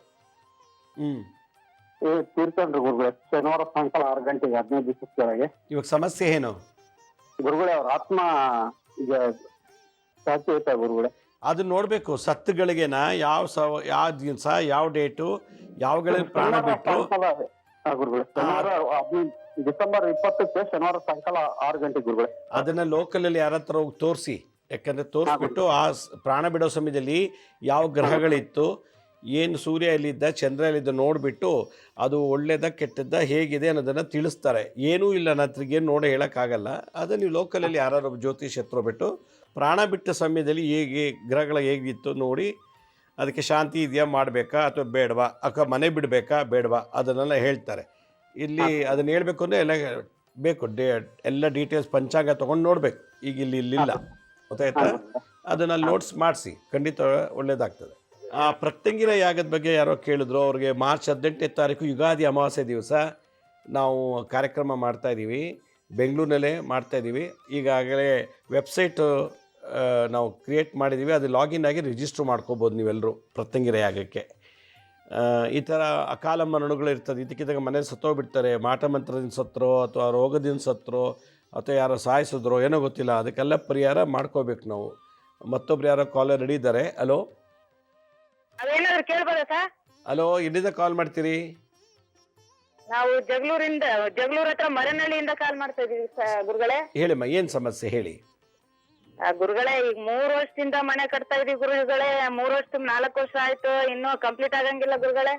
ತೀರ್ಕೊಂಡ್ರು ಗುರುಗಳೇ. ಶನಿವಾರ ಸಾಯಂಕಾಲ 6 ಗಂಟೆಗೆ, 15 ದಿವಸದ ಕೆಳಗೆ. ಇವಾಗ ಸಮಸ್ಯೆ ಏನು ಗುರುಗಳೇ? ಅವ್ರ ಆತ್ಮ ಈಗ ಸಾಕಿ ಐತೆ ಗುರುಗಳೇ. ಅದು ನೋಡಬೇಕು. ಸತ್ತುಗಳಿಗೆನ ಯಾವ ದಿವಸ, ಯಾವ ಡೇಟು, ಯಾವಗಳಿಗೆ ಪ್ರಾಣ ಬಿಟ್ಟು. ಗುರುಗಳೇ, ಡಿಸೆಂಬರ್ 20ಕ್ಕೆ ಶನಿವಾರ ಸಾಯಂಕಾಲ 6 ಗಂಟೆ ಗುರುಗಳೇ. ಅದನ್ನ ಲೋಕಲಲ್ಲಿ ಯಾರ ಹತ್ರ ಹೋಗಿ ತೋರಿಸಿ. ಯಾಕಂದ್ರೆ ತೋರಿಸ್ಬಿಟ್ಟು ಆ ಪ್ರಾಣ ಬಿಡೋ ಸಮಯದಲ್ಲಿ ಯಾವ ಗ್ರಹಗಳಿತ್ತು, ಏನು ಸೂರ್ಯ ಎಲ್ಲಿದ್ದ, ಚಂದ್ರ ಎಲ್ಲಿದ್ದ ನೋಡಿಬಿಟ್ಟು ಅದು ಒಳ್ಳೇದ ಕೆಟ್ಟದ್ದ ಹೇಗಿದೆ ಅನ್ನೋದನ್ನು ತಿಳಿಸ್ತಾರೆ. ಏನೂ ಇಲ್ಲ ನತ್ರಿಗೇನು ನೋಡಿ ಹೇಳೋಕ್ಕಾಗಲ್ಲ. ಅದನ್ನು ನೀವು ಲೋಕಲಲ್ಲಿ ಯಾರು ಜ್ಯೋತಿಷ್ ಹತ್ರ ಬಿಟ್ಟು ಪ್ರಾಣ ಬಿಟ್ಟ ಸಮಯದಲ್ಲಿ ಹೇಗೆ ಗ್ರಹಗಳು ಹೇಗಿತ್ತು ನೋಡಿ, ಅದಕ್ಕೆ ಶಾಂತಿ ಇದೆಯಾ, ಮಾಡಬೇಕಾ ಅಥವಾ ಬೇಡವಾ, ಮನೆ ಬಿಡಬೇಕಾ ಬೇಡವಾ, ಅದನ್ನೆಲ್ಲ ಹೇಳ್ತಾರೆ. ಇಲ್ಲಿ ಅದನ್ನು ಹೇಳಬೇಕು ಅಂದರೆ ಎಲ್ಲ ಬೇಕು, ಎಲ್ಲ ಡೀಟೇಲ್ಸ್ ಪಂಚಾಂಗ ತೊಗೊಂಡು ನೋಡಬೇಕು. ಈಗ ಇಲ್ಲಿಲ್ಲ, ಗೊತ್ತಾಯ್ತಾ? ಅದನ್ನು ನೋಟ್ಸ್ ಮಾಡಿಸಿ, ಖಂಡಿತ ಒಳ್ಳೇದಾಗ್ತದೆ. ಪ್ರತ್ಯಂಗಿರ ಯಾಗದ ಬಗ್ಗೆ ಯಾರೋ ಕೇಳಿದ್ರು. ಅವ್ರಿಗೆ ಮಾರ್ಚ್ 18ನೇ ತಾರೀಕು ಯುಗಾದಿ ಅಮಾವಾಸ್ಯೆ ದಿವಸ ನಾವು ಕಾರ್ಯಕ್ರಮ ಮಾಡ್ತಾಯಿದ್ದೀವಿ, ಬೆಂಗಳೂರಿನಲ್ಲೇ ಮಾಡ್ತಾಯಿದ್ದೀವಿ. ಈಗಾಗಲೇ ವೆಬ್ಸೈಟು ನಾವು ಕ್ರಿಯೇಟ್ ಮಾಡಿದ್ದೀವಿ, ಅದು ಲಾಗಿನ್ ಆಗಿ ರಿಜಿಸ್ಟ್ರ್ ಮಾಡ್ಕೋಬೋದು ನೀವೆಲ್ಲರೂ ಪ್ರತ್ಯಂಗಿರ ಯಾಗಕ್ಕೆ. ಈ ಥರ ಅಕಾಲ ಮರಣಗಳು ಇರ್ತದೆ, ಇದಕ್ಕಿದ್ದಾಗ ಮನೇಲಿ ಸತ್ತೋಗ್ಬಿಡ್ತಾರೆ, ಮಾಟ ಮಂತ್ರದಿಂದ ಸತ್ತರೋ ಅಥವಾ ರೋಗದಿಂದ ಸತ್ತರೋ ಅಥವಾ ಯಾರೋ ಸಾಯಿಸಿದ್ರೋ ಏನೋ ಗೊತ್ತಿಲ್ಲ, ಅದಕ್ಕೆಲ್ಲ ಪರಿಹಾರ ಮಾಡ್ಕೋಬೇಕು ನಾವು. ಮತ್ತೊಬ್ರು ಯಾರೋ ಕಾಲರ್ ರೆಡಿ ಇದ್ದಾರೆ. ಹಲೋ ಅದೇನಾದ್ರು ಕೇಳ್ಬೋದಾ ಸರ್? ಹಲೋ, ಎಲ್ಲಿಂದ ಕಾಲ್ ಮಾಡ್ತೀರಿ? ನಾವು ಜಗಳೂರ್ ಹತ್ರ ಮರನಹಳ್ಳಿಯಿಂದ ಕಾಲ್ ಮಾಡ್ತಾ ಇದೀವಿ ಗುರುಗಳೇ. ಹೇಳಿಮ್ಮ, ಏನು ಸಮಸ್ಯೆ ಹೇಳಿ. ಗುರುಗಳೇ, ಈಗ 3 ವರ್ಷದಿಂದ ಮನೆ ಕಟ್ತಾ ಇದೀವಿ ಗುರುಗಳೇ. 3 ವರ್ಷದಿಂದ 4 ವರ್ಷ ಆಯ್ತು, ಇನ್ನೂ ಕಂಪ್ಲೀಟ್ ಆಗಂಗಿಲ್ಲ ಗುರುಗಳೇ.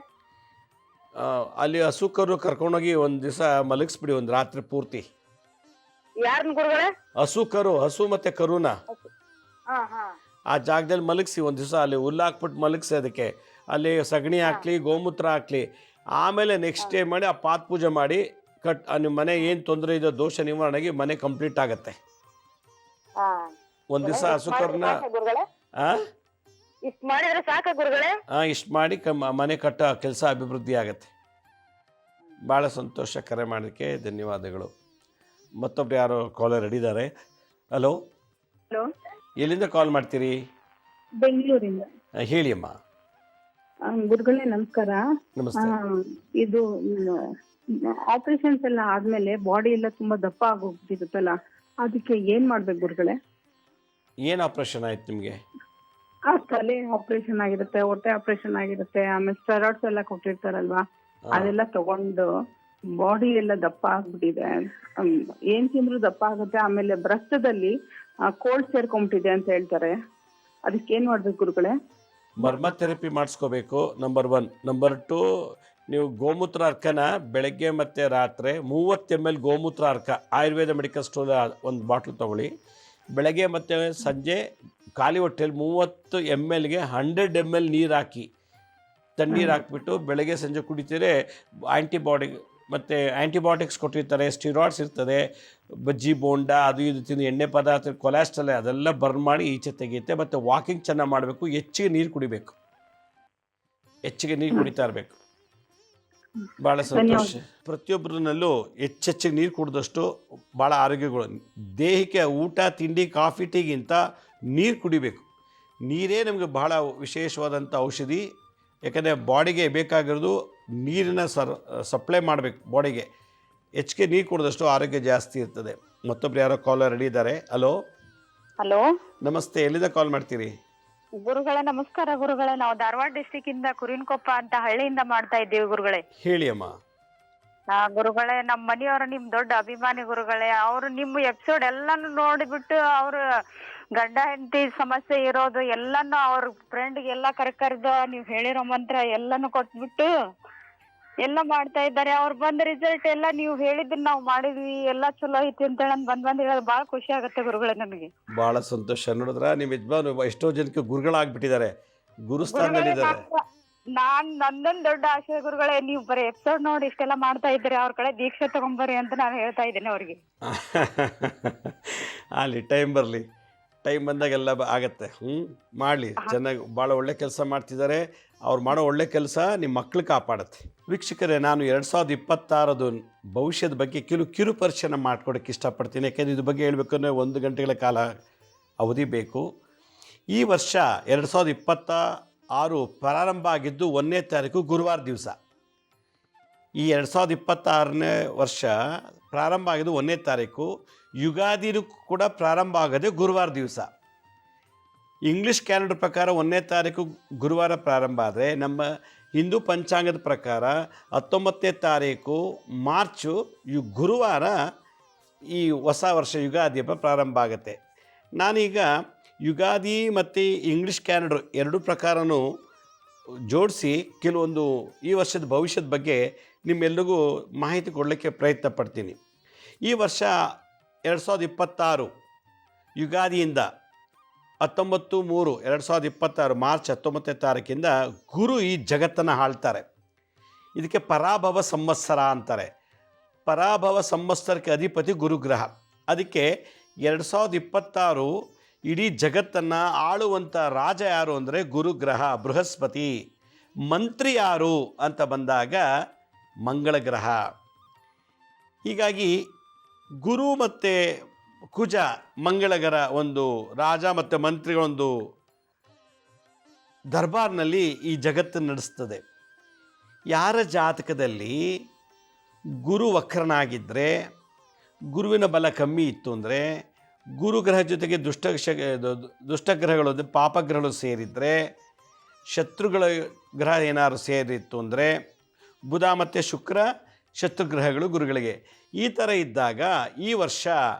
ಅಲ್ಲಿ ಹಸುಕರು ಕರ್ಕೊಂಡೋಗಿ ಒಂದು ದಿವಸ ಮಲಗಿಸ್ಬಿಡಿ, ಒಂದು ರಾತ್ರಿ ಪೂರ್ತಿ. ಯಾರನ್ನ ಗುರುಗಳೇ? ಹಸು ಮತ್ತೆ ಕರುನ ಹಾ ಹಾ ಆ ಜಾಗದಲ್ಲಿ ಮಲಗಿಸಿ ಒಂದು ದಿವಸ. ಅಲ್ಲಿ ಹುಲ್ಲಾಕ್ಬಿಟ್ಟು ಮಲಗಿಸಿ, ಅದಕ್ಕೆ ಅಲ್ಲಿ ಸಗಣಿ ಹಾಕ್ಲಿ, ಗೋಮೂತ್ರ ಹಾಕ್ಲಿ. ಆಮೇಲೆ ನೆಕ್ಸ್ಟ್ ಡೇ ಮಾಡಿ ಆ ಪಾತ್ ಪೂಜೆ ಮಾಡಿ ನಿಮ್ಮ ಮನೆ ಏನು ತೊಂದರೆ ಇದೋ ದೋಷ ನಿವಾರಣೆಗೆ ಮನೆ ಕಂಪ್ಲೀಟ್ ಆಗುತ್ತೆ. ಒಂದು ದಿವಸ ಹಸುಕರನ್ನ ಇಷ್ಟು ಮಾಡಿದ್ರೆ ಸಾಕ ಗುರುಗಳೇ? ಇಷ್ಟು ಮಾಡಿ ಮನೆ ಕಟ್ಟೋ ಕೆಲಸ ಅಭಿವೃದ್ಧಿ ಆಗುತ್ತೆ. ಭಾಳ ಸಂತೋಷ, ಕರೆ ಮಾಡೋಕ್ಕೆ ಧನ್ಯವಾದಗಳು. ಮತ್ತೊಬ್ರು ಯಾರೋ ಕಾಲರ್ ರೆಡಿ ಇದ್ದಾರೆ. ಹಲೋ, ಎಲ್ಲಿಂದ ಕಾಲ್ ಮಾಡ್ತೀರಿ? ಬೆಂಗಳೂರಿಂದ. ಹೇಳಿ ಅಮ್ಮ. ಗುರುಗಳೇ ನಮಸ್ಕಾರ. ನಮಸ್ತೆ. ಇದು ಆಪರೇಷನ್ಸ್ ಎಲ್ಲ ಆದ್ಮೇಲೆ ಬಾಡಿ ಎಲ್ಲ ತುಂಬಾ ದಪ್ಪ ಆಗೋಗ್ಬಿಟ್ಟಿರುತ್ತಲ್ಲ, ಅದಕ್ಕೆ ಏನ್ ಮಾಡ್ಬೇಕು ಗುರುಗಳೇ? ಏನು ಆಪರೇಷನ್ ಆಯ್ತು ನಿಮಗೆ? ತಲೆ ಆಪರೇಷನ್ ಆಗಿರುತ್ತೆ, ಹೊಟ್ಟೆ ಆಪರೇಷನ್ ಆಗಿರುತ್ತೆ, ಆಮೇಲೆ ಸ್ಟೆರಾಯ್ಡ್ಸ್ ಎಲ್ಲ ಕೊಟ್ಟಿರ್ತಾರಲ್ವಾ, ಅದೆಲ್ಲ ತಗೊಂಡು ಬಾಡಿ ಎಲ್ಲ ದಪ್ಪ ಆಗ್ಬಿಟ್ಟಿದೆ. ಏನ್ ತಿಂದ್ರು ದಪ್ಪ ಆಗುತ್ತೆ. ಆಮೇಲೆ ಬ್ರಸ್ತದಲ್ಲಿ ಕೋಲ್ಡ್ ಸೇರ್ಕೊಂಡ್ಬಿಟ್ಟಿದೆ ಅಂತ ಹೇಳ್ತಾರೆ. ಅದಕ್ಕೆ ಏನ್ ಮಾಡ್ಬೇಕು ಗುರುಗಳೇ? ಮರ್ಮ ಥೆರಪಿ ಮಾಡಿಸ್ಕೋಬೇಕು, ನಂಬರ್ 1. ನಂಬರ್ 2, ನೀವು ಗೋಮೂತ್ರ ಅರ್ಕನ ಬೆಳಗ್ಗೆ ಮತ್ತು ರಾತ್ರಿ 30 ml ಗೋಮೂತ್ರ ಅರ್ಕ ಆಯುರ್ವೇದ ಮೆಡಿಕಲ್ ಸ್ಟೋರ್ ಒಂದು ಬಾಟ್ಲ್ ತೊಗೊಳ್ಳಿ. ಬೆಳಗ್ಗೆ ಮತ್ತು ಸಂಜೆ ಖಾಲಿ ಹೊಟ್ಟೆಯಲ್ಲಿ 30 mlಗೆ 100 ml ನೀರು ಹಾಕಿ, ತಣ್ಣೀರು ಹಾಕ್ಬಿಟ್ಟು ಬೆಳಗ್ಗೆ ಸಂಜೆ ಕುಡಿತೀರೆ. ಮತ್ತು ಆ್ಯಂಟಿಬಯೋಟಿಕ್ಸ್ ಕೊಟ್ಟಿರ್ತಾರೆ, ಸ್ಟಿರಾಯ್ಡ್ಸ್ ಇರ್ತದೆ, ಬಜ್ಜಿ ಬೋಂಡ ಅದು ಇದು ತಿಂದು ಎಣ್ಣೆ ಪದಾರ್ಥ, ಕೊಲೆಸ್ಟ್ರಾಲ್ ಅದೆಲ್ಲ ಬರ್ನ್ ಮಾಡಿ ಈಚೆ ತೆಗೆಯುತ್ತೆ. ಮತ್ತು ವಾಕಿಂಗ್ ಚೆನ್ನಾಗಿ ಮಾಡಬೇಕು, ಹೆಚ್ಚಿಗೆ ನೀರು ಕುಡಿಬೇಕು, ಹೆಚ್ಚಿಗೆ ನೀರು ಕುಡಿತಾ ಇರಬೇಕು. ಭಾಳ ಸಂತೋಷ. ಪ್ರತಿಯೊಬ್ಬರಲ್ಲೂ ಹೆಚ್ಚೆಚ್ಚಿಗೆ ನೀರು ಕುಡಿದಷ್ಟು ಭಾಳ ಆರೋಗ್ಯಗಳು. ದೇಹಕ್ಕೆ ಊಟ ತಿಂಡಿ ಕಾಫಿ ಟೀಗಿಂತ ನೀರು ಕುಡಿಬೇಕು. ನೀರೇ ನಮಗೆ ಬಹಳ ವಿಶೇಷವಾದಂಥ ಔಷಧಿ. ಯಾಕಂದರೆ ಬಾಡಿಗೆ ಬೇಕಾಗಿರೋದು ನೀರಿನ ಸಪ್ಲೈ ಮಾಡಬೇಕು ಬಾಡಿಗೆ. ಹೆಚ್ಚಿಗೆ ನೀರು ಕುಡಿದಷ್ಟು ಆರೋಗ್ಯ ಜಾಸ್ತಿ ಇರ್ತದೆ. ಮತ್ತೊಬ್ರು ಯಾರೋ ಕಾಲರ್ ರೆಡಿ ಇದ್ದಾರೆ. ಹಲೋ ಹಲೋ ನಮಸ್ತೆ, ಎಲ್ಲಿಂದ ಕಾಲ್ ಮಾಡ್ತೀರಿ? ಗುರುಗಳೇ ನಮಸ್ಕಾರ ಗುರುಗಳೇ. ನಾವು ಧಾರವಾಡ ಡಿಸ್ಟಿಕ್ ಇಂದ ಕುರಿನ್ಕೊಪ್ಪ ಅಂತ ಹಳ್ಳಿಯಿಂದ ಮಾಡ್ತಾ ಇದ್ದೀವಿ ಗುರುಗಳೇ. ಹೇಳಿ ಅಮ್ಮ. ಗುರುಗಳೇ, ನಮ್ಮ ಮನೆಯವರು ನಿಮ್ ದೊಡ್ಡ ಅಭಿಮಾನಿ ಗುರುಗಳೇ. ಅವರು ನಿಮ್ಮ ಎಪಿಸೋಡ್ ಎಲ್ಲಾನು ನೋಡಿಬಿಟ್ಟು ಅವ್ರ ಗಂಡ ಹೆಂಡತಿ ಸಮಸ್ಯೆ ಇರೋದು ಎಲ್ಲಾನು ಅವ್ರ ಫ್ರೆಂಡ್ಗೆ ಎಲ್ಲ ಕರೆದು ನೀವು ಹೇಳಿರೋ ಮಂತ್ರ ಎಲ್ಲಾನು ಕೊಟ್ಬಿಟ್ಟು ಎಲ್ಲ ಮಾಡ್ತಾ ಇದ್ದಾರೆ. ಅವ್ರು ಬಂದ ರಿಸಲ್ಟ್ ಎಲ್ಲ ನೀವು ಹೇಳಿದ್ದನ್ನ ನಾವು ಮಾಡಿದ್ವಿ, ಎಲ್ಲ ಚಲೋ ಐತಿ ಅಂತ ಹೇಳಿ ಬಂದ್ ಹೇಳೋದು ಬಹಳ ಖುಷಿ ಆಗುತ್ತೆ ಗುರುಗಳೇ ನಮಗೆ. ಬಹಳ ಸಂತೋಷ. ನೋಡಿದ್ರ ನಿಮ್ಮ ಯಜಮಾನ ಎಷ್ಟೋ ಜನಕ್ಕೆ ಗುರುಗಳಾಗ್ಬಿಟ್ಟಿದ್ದಾರೆ, ಗುರುಸ್ಥಾನದಲ್ಲಿದ್ದಾರೆ. ನಂದೊಂದು ದೊಡ್ಡ ಆಶಯ ಗುರುಗಳೇ, ನೀವು ಬರೀ ಎಪಿಸೋಡ್ ನೋಡಿ ಇಷ್ಟೆಲ್ಲ ಮಾಡ್ತಾ ಇದ್ದೀರಿ, ಅವ್ರ ಕಡೆ ದೀಕ್ಷೆ ತಗೊಂಬರ್ರಿ ಅಂತ ನಾನು ಹೇಳ್ತಾ ಇದ್ದೇನೆ ಅವ್ರಿಗೆ. ಅಲ್ಲಿ ಟೈಮ್ ಬರಲಿ, ಟೈಮ್ ಬಂದಾಗೆಲ್ಲ ಆಗತ್ತೆ. ಮಾಡಲಿ, ಚೆನ್ನಾಗಿ ಭಾಳ ಒಳ್ಳೆ ಕೆಲಸ ಮಾಡ್ತಿದ್ದಾರೆ. ಅವ್ರು ಮಾಡೋ ಒಳ್ಳೆ ಕೆಲಸ ನಿಮ್ಮ ಮಕ್ಕಳು ಕಾಪಾಡುತ್ತೆ. ವೀಕ್ಷಕರೇ, ನಾನು 2026 ಭವಿಷ್ಯದ ಬಗ್ಗೆ ಕಿರು ಪರಿಚಯನ ಮಾಡ್ಕೊಡೋಕ್ಕೆ ಇಷ್ಟಪಡ್ತೀನಿ. ಯಾಕೆಂದರೆ ಇದ್ರ ಬಗ್ಗೆ ಹೇಳ್ಬೇಕಂದ್ರೆ 1 ಗಂಟೆಗಳ ಕಾಲ ಅವಧಿ ಬೇಕು. ಈ ವರ್ಷ 2026 ಪ್ರಾರಂಭ ಆಗಿದ್ದು 1ನೇ ತಾರೀಕು ಗುರುವಾರ ದಿವಸ. ಈ 2026ನೇ ವರ್ಷ ಪ್ರಾರಂಭ ಆಗಿದ್ದು 1ನೇ ತಾರೀಕು. ಯುಗಾದಿನೂ ಕೂಡ ಪ್ರಾರಂಭ ಆಗೋದೇ ಗುರುವಾರ ದಿವಸ. ಇಂಗ್ಲೀಷ್ ಕ್ಯಾಲೆಂಡರ್ ಪ್ರಕಾರ 1ನೇ ತಾರೀಕು ಗುರುವಾರ ಪ್ರಾರಂಭ ಆದರೆ, ನಮ್ಮ ಹಿಂದೂ ಪಂಚಾಂಗದ ಪ್ರಕಾರ 19ನೇ ತಾರೀಕು ಮಾರ್ಚು ಗುರುವಾರ ಈ ಹೊಸ ವರ್ಷ ಯುಗಾದಿ ಹಬ್ಬ ಪ್ರಾರಂಭ ಆಗುತ್ತೆ. ನಾನೀಗ ಯುಗಾದಿ ಮತ್ತು ಇಂಗ್ಲೀಷ್ ಕ್ಯಾಲೆಂಡರ್ ಎರಡೂ ಪ್ರಕಾರನೂ ಜೋಡಿಸಿ ಕೆಲವೊಂದು ಈ ವರ್ಷದ ಭವಿಷ್ಯದ ಬಗ್ಗೆ ನಿಮ್ಮೆಲ್ಲರಿಗೂ ಮಾಹಿತಿ ಕೊಡಲಿಕ್ಕೆ ಪ್ರಯತ್ನ ಪಡ್ತೀನಿ. ಈ ವರ್ಷ 2026 ಯುಗಾದಿಯಿಂದ 19/3/2026 ಮಾರ್ಚ್ 19ನೇ ತಾರೀಕಿಂದ ಗುರು ಈ ಜಗತ್ತನ್ನು ಆಳ್ತಾರೆ. ಇದಕ್ಕೆ ಪರಾಭವ ಸಂವತ್ಸರ ಅಂತಾರೆ. ಪರಾಭವ ಸಂವತ್ಸರಕ್ಕೆ ಅಧಿಪತಿ ಗುರುಗ್ರಹ. ಅದಕ್ಕೆ 2026 ಇಡೀ ಜಗತ್ತನ್ನು ಆಳುವಂಥ ರಾಜ ಯಾರು ಅಂದರೆ ಗುರುಗ್ರಹ, ಬೃಹಸ್ಪತಿ. ಮಂತ್ರಿ ಯಾರು ಅಂತ ಬಂದಾಗ ಮಂಗಳ ಗ್ರಹ. ಹೀಗಾಗಿ ಗುರು ಮತ್ತು ಕುಜ ಮಂಗಳಗರ ಒಂದು ರಾಜ ಮತ್ತು ಮಂತ್ರಿಗಳೊಂದು ದರ್ಬಾರ್ನಲ್ಲಿ ಈ ಜಗತ್ತನ್ನು ನಡೆಸ್ತದೆ. ಯಾರ ಜಾತಕದಲ್ಲಿ ಗುರು ವಕ್ರನಾಗಿದ್ದರೆ, ಗುರುವಿನ ಬಲ ಕಮ್ಮಿ ಇತ್ತು ಅಂದರೆ, ಗುರುಗ್ರಹ ಜೊತೆಗೆ ದುಷ್ಟಗ್ರಹಗಳು ಪಾಪಗ್ರಹಗಳು ಸೇರಿದರೆ, ಶತ್ರುಗಳ ಗ್ರಹ ಏನಾದ್ರು ಸೇರಿತ್ತು ಅಂದರೆ, ಬುಧ ಮತ್ತು ಶುಕ್ರ ಶತ್ರುಗ್ರಹಗಳು ಗುರುಗಳಿಗೆ. ಈ ಥರ ಇದ್ದಾಗ ಈ ವರ್ಷ